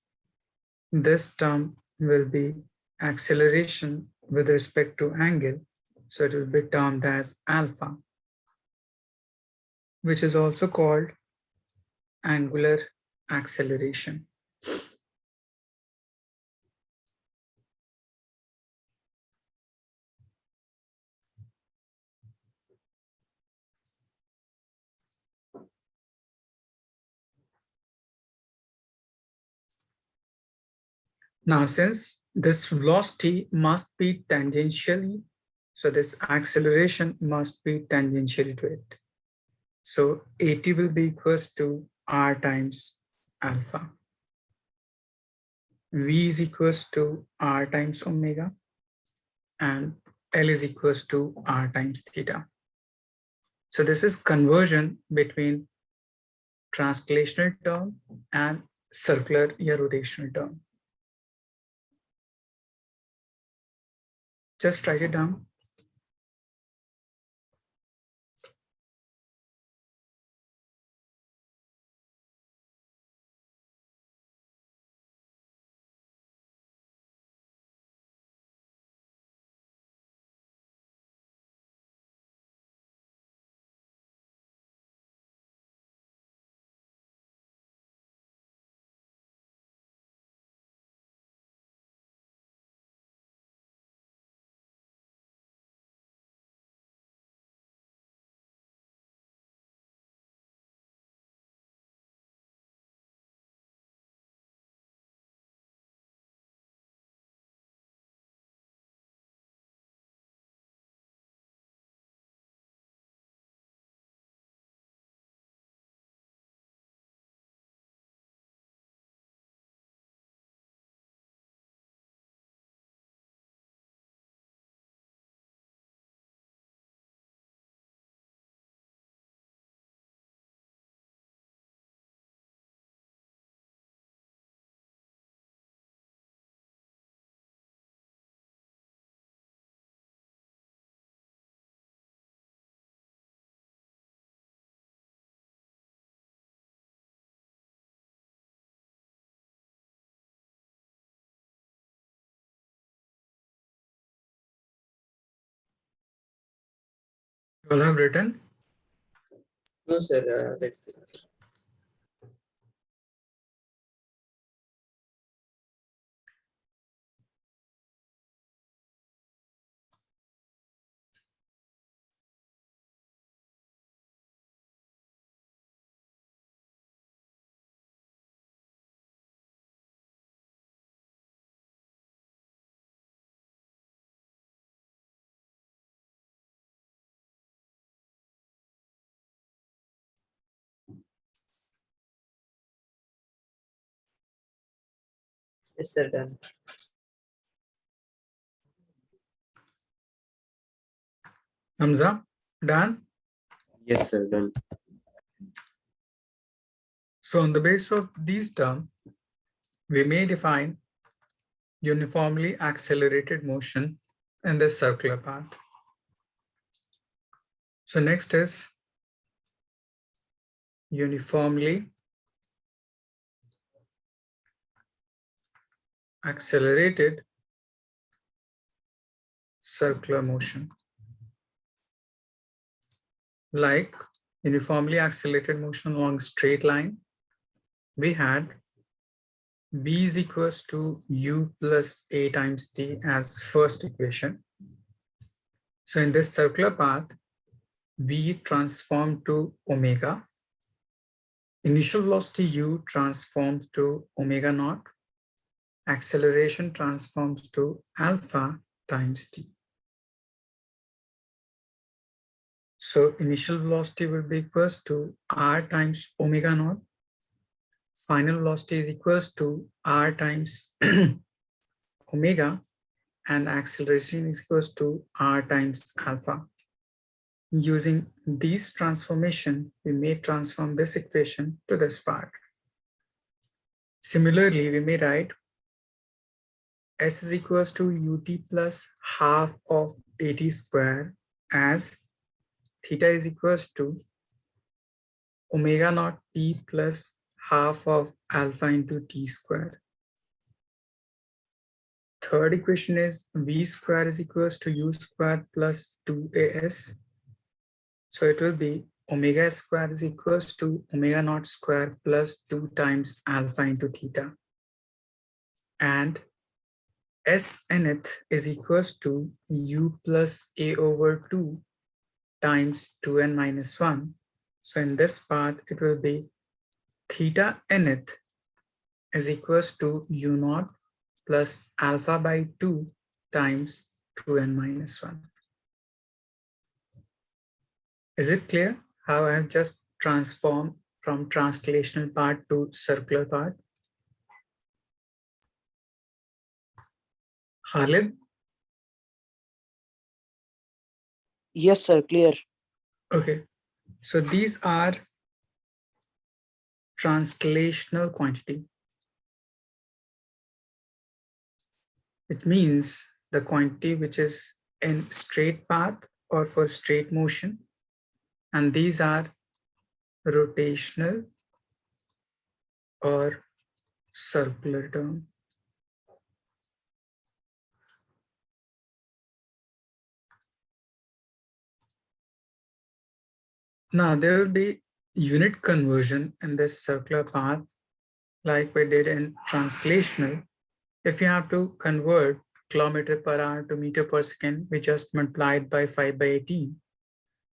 This term will be acceleration with respect to angle. So it will be termed as alpha, which is also called angular acceleration. Now, since this velocity must be tangentially, so this acceleration must be tangentially to it. So AT will be equals to R times alpha. V is equals to R times omega, and L is equals to R times theta. So this is conversion between translational term and circular or rotational term. Just write it down. You all have written. No, sir. Let's see. Yes, sir. Done. Hamza, done? Yes, sir. Done. So on the basis of these terms, we may define uniformly accelerated motion in this circular path. So next is uniformly accelerated circular motion. Like uniformly accelerated motion along straight line, we had v is equals to u plus a times t as first equation. So in this circular path, v transformed to omega. Initial velocity u transforms to omega naught. Acceleration transforms to alpha times t. So initial velocity will be equals to r times omega naught. Final velocity is equals to r times omega, and acceleration is equals to r times alpha. Using these transformation, we may transform this equation to this part. Similarly, we may write s is equals to ut plus half of at square as theta is equals to omega naught t plus half of alpha into t square. Third equation is v square is equals to u square plus 2as. So it will be omega square is equals to omega naught square plus 2 times alpha into theta. And s nth is equals to u plus a over 2 times 2n minus 1. So in this part, it will be theta nth is equals to u naught plus alpha by 2 times 2n minus 1. Is it clear how I have just transformed from translational part to circular part? Khalid? Yes, sir. Clear. Okay, so these are translational quantity. It means the quantity which is in straight path or for straight motion, and these are rotational or circular term. Now there will be unit conversion in this circular path like we did in translational. If you have to convert kilometer per hour to meter per second, we just multiplied by 5 by 18.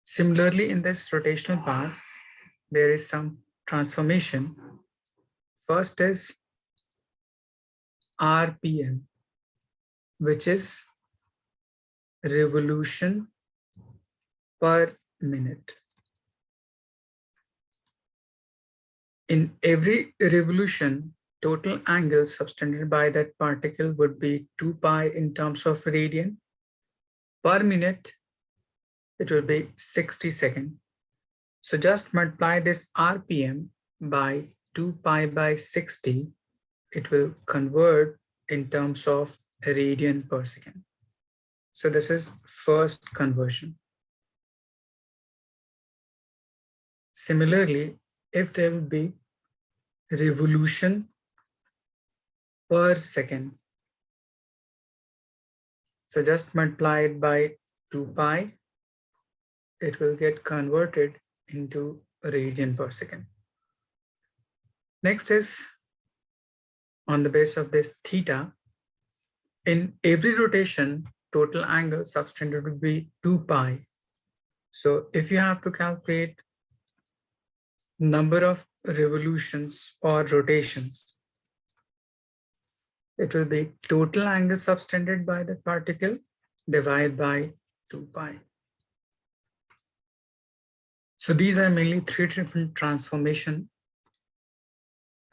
Similarly, in this rotational path, there is some transformation. First is RPM, which is revolution per minute. In every revolution, total angle subtended by that particle would be 2 pi in terms of radian. Per minute, it will be 60 seconds. So just multiply this RPM by 2 pi by 60. It will convert in terms of radian per second. So this is first conversion. Similarly, if there will be revolution per second, so just multiply it by 2 pi, it will get converted into radian per second. Next is on the basis of this theta. In every rotation, total angle subtended would be 2 pi. So if you have to calculate number of revolutions or rotations, it will be total angle subtended by the particle divided by 2 pi. So these are mainly 3 different transformations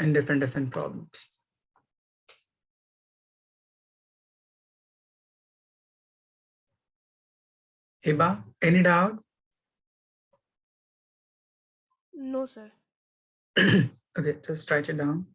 and different problems. Hiba, any doubt? No, sir. Okay, just write it down.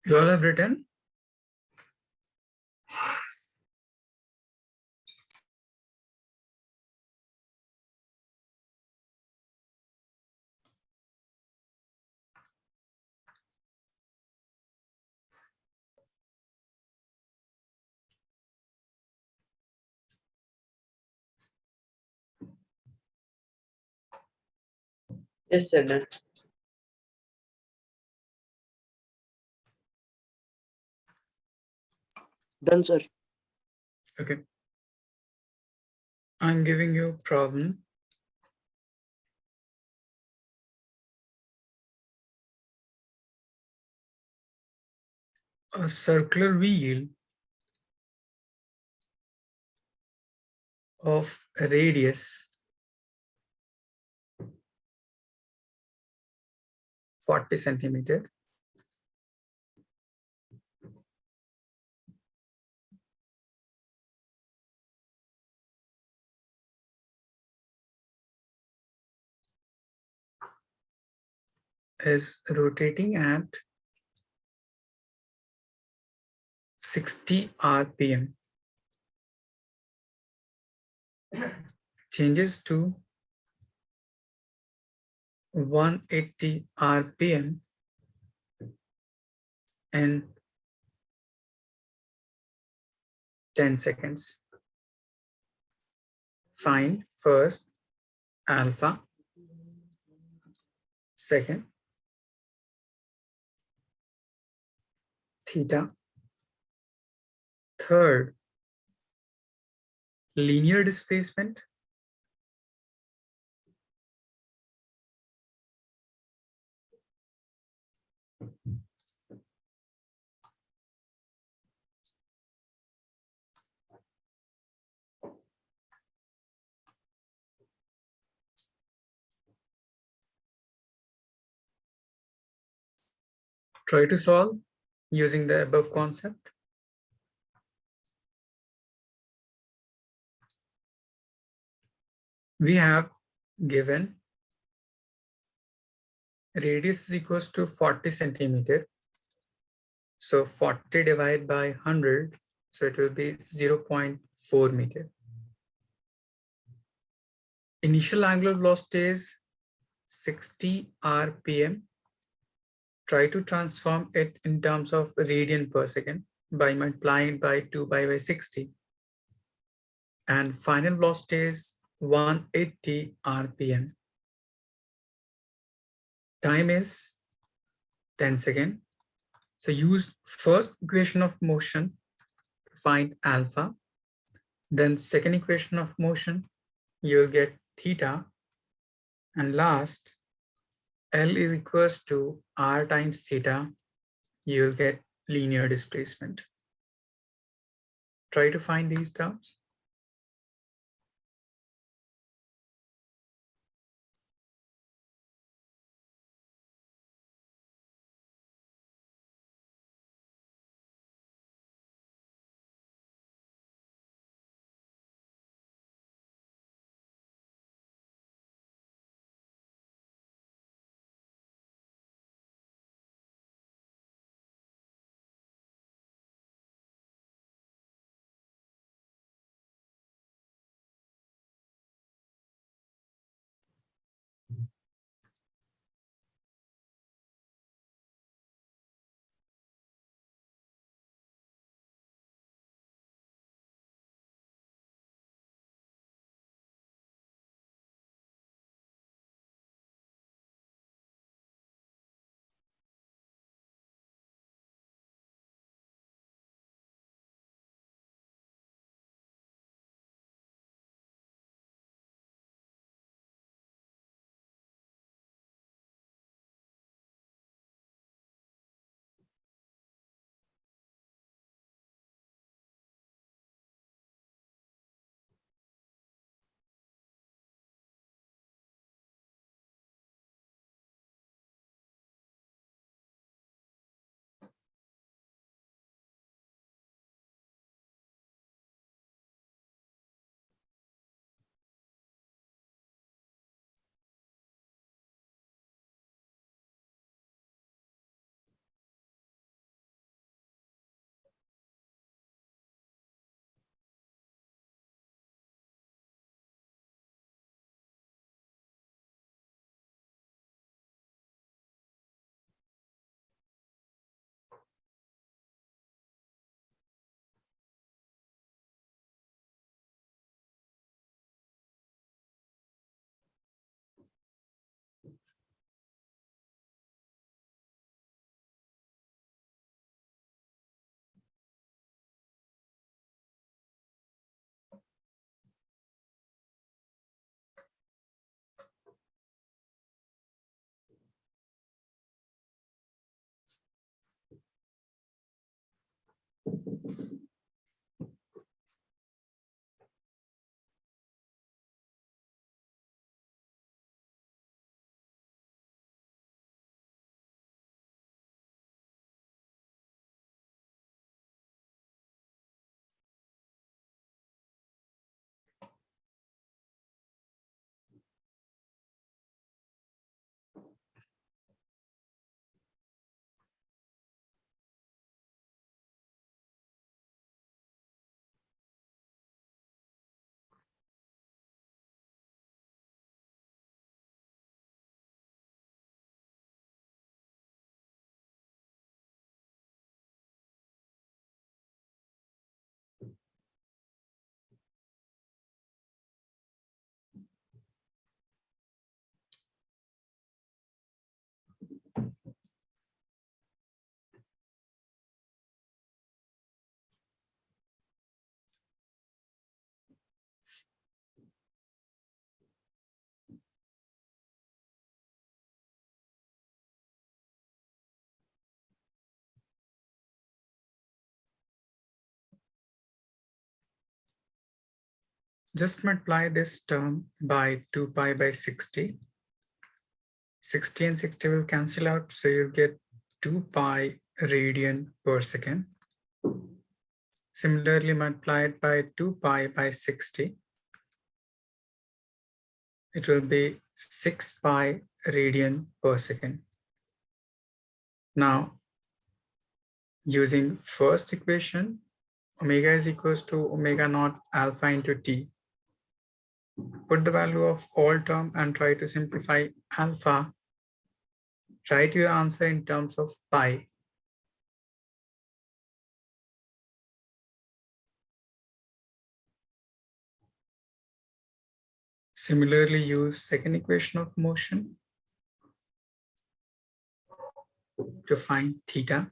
You all have written? Yes, sir. Done. Done, sir. Okay. I'm giving you a problem. A circular wheel of a radius 40 centimeter is rotating at 60 RPM. Changes to 180 RPM in 10 seconds. Find first alpha, second theta, third linear displacement, try to solve using the above concept. We have given radius is equals to 40 centimeter. So 40 divided by 100, so it will be 0.4 meter. Initial angular velocity is 60 RPM. Try to transform it in terms of radian per second by multiplying it by 2 pi by 60. And final velocity is 180 RPM. Time is 10 seconds. So use first equation of motion to find alpha, Then second equation of motion, you'll get theta. And last, L is equals to R times theta. You'll get linear displacement. Try to find these terms. Just multiply this term by 2 pi by 60. 60 and 60 will cancel out, so you get 2 pi radian per second. Similarly, multiplied by 2 pi by 60, it will be 6 pi radian per second. Now, using first equation, omega is equals to omega naught alpha into t. Put the value of all term and try to simplify alpha. Write your answer in terms of pi. Similarly, use second equation of motion to find theta.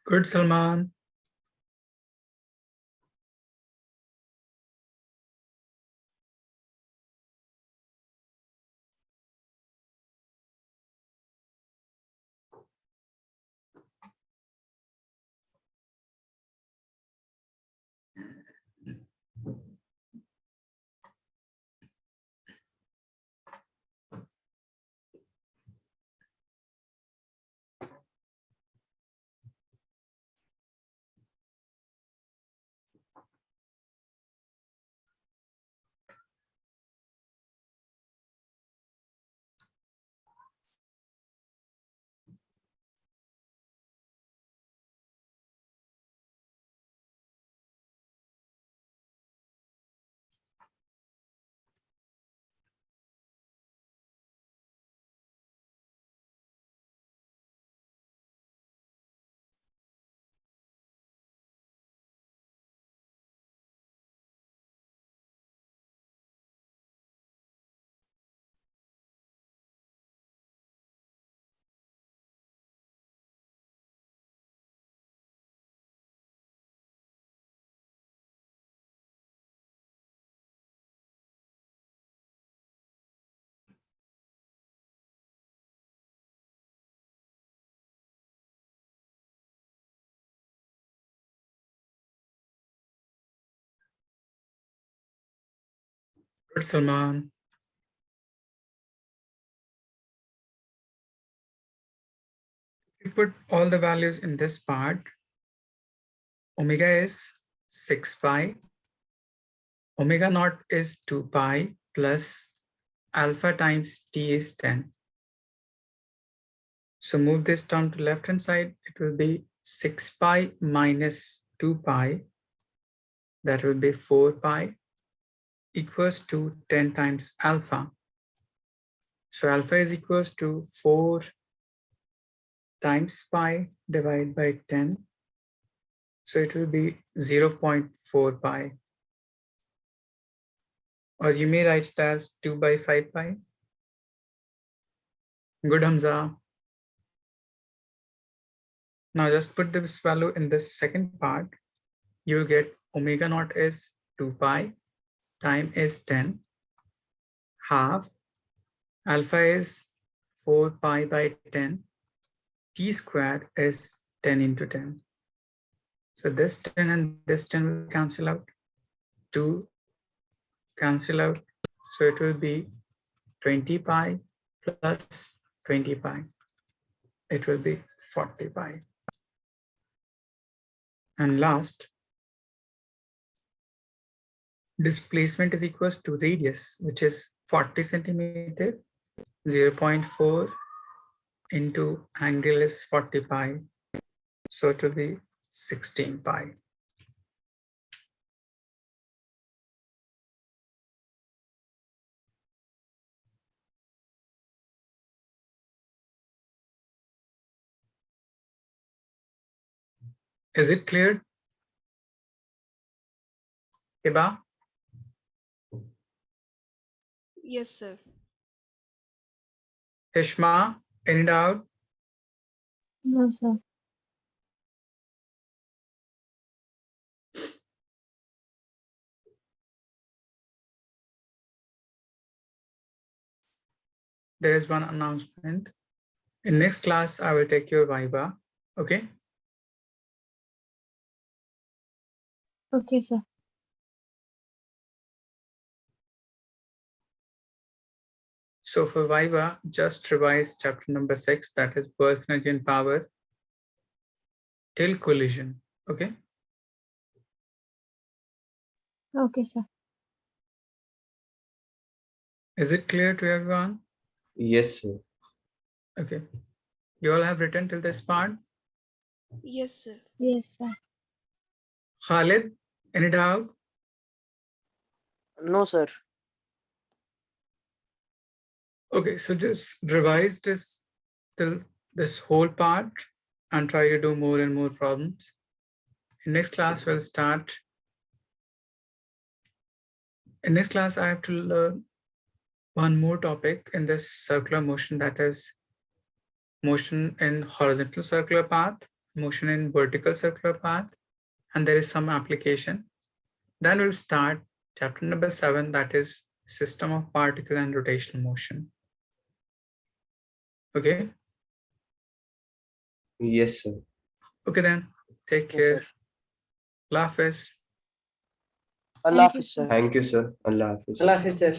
Good, Salman. Good, Salman. We put all the values in this part. Omega is 6 pi. Omega naught is 2 pi plus alpha times t is 10. So move this term to left hand side. It will be 6 pi minus 2 pi. That will be 4 pi equals to 10 times alpha. So alpha is equals to 4 times pi divided by 10. So it will be 0.4 pi. Or you may write it as 2 by 5 pi. Good, Hamza. Now just put this value in this second part. You will get omega naught is 2 pi, time is 10, half, alpha is 4 pi by 10, t squared is 10 into 10. So this 10 and this 10 will cancel out. 2 cancel out. So it will be 20 pi plus 20 pi. It will be 40 pi. And last, displacement is equals to radius, which is 40 centimeter, 0.4 into angle is 40 pi. So it will be 16 pi. Is it clear? Hiba? Yes, sir. Hishma? Any doubt? No, sir. There is one announcement. In next class, I will take your Viva. Okay? Okay, sir. So for Viva, just revise chapter number 6, that is work, energy, and power till collision. Okay? Okay, sir. Is it clear to everyone? Yes, sir. Okay. You all have written till this part? Yes, sir. Yes, sir. Khalid, any doubt? No, sir. Okay, so just revise this till this whole part and try to do more and more problems. In next class, we'll start. In next class, I have to learn one more topic in this circular motion, that is motion in horizontal circular path. motion in vertical circular path, and there is some application. Then we'll start chapter number 7, that is system of particle and rotational motion. Okay. Yes, sir. Okay then. Take Yes, sir. care. Allah Hafiz. Allah Thank you, Hafiz, sir. Thank you, sir. Allah Hafiz. Allah Hafiz, sir.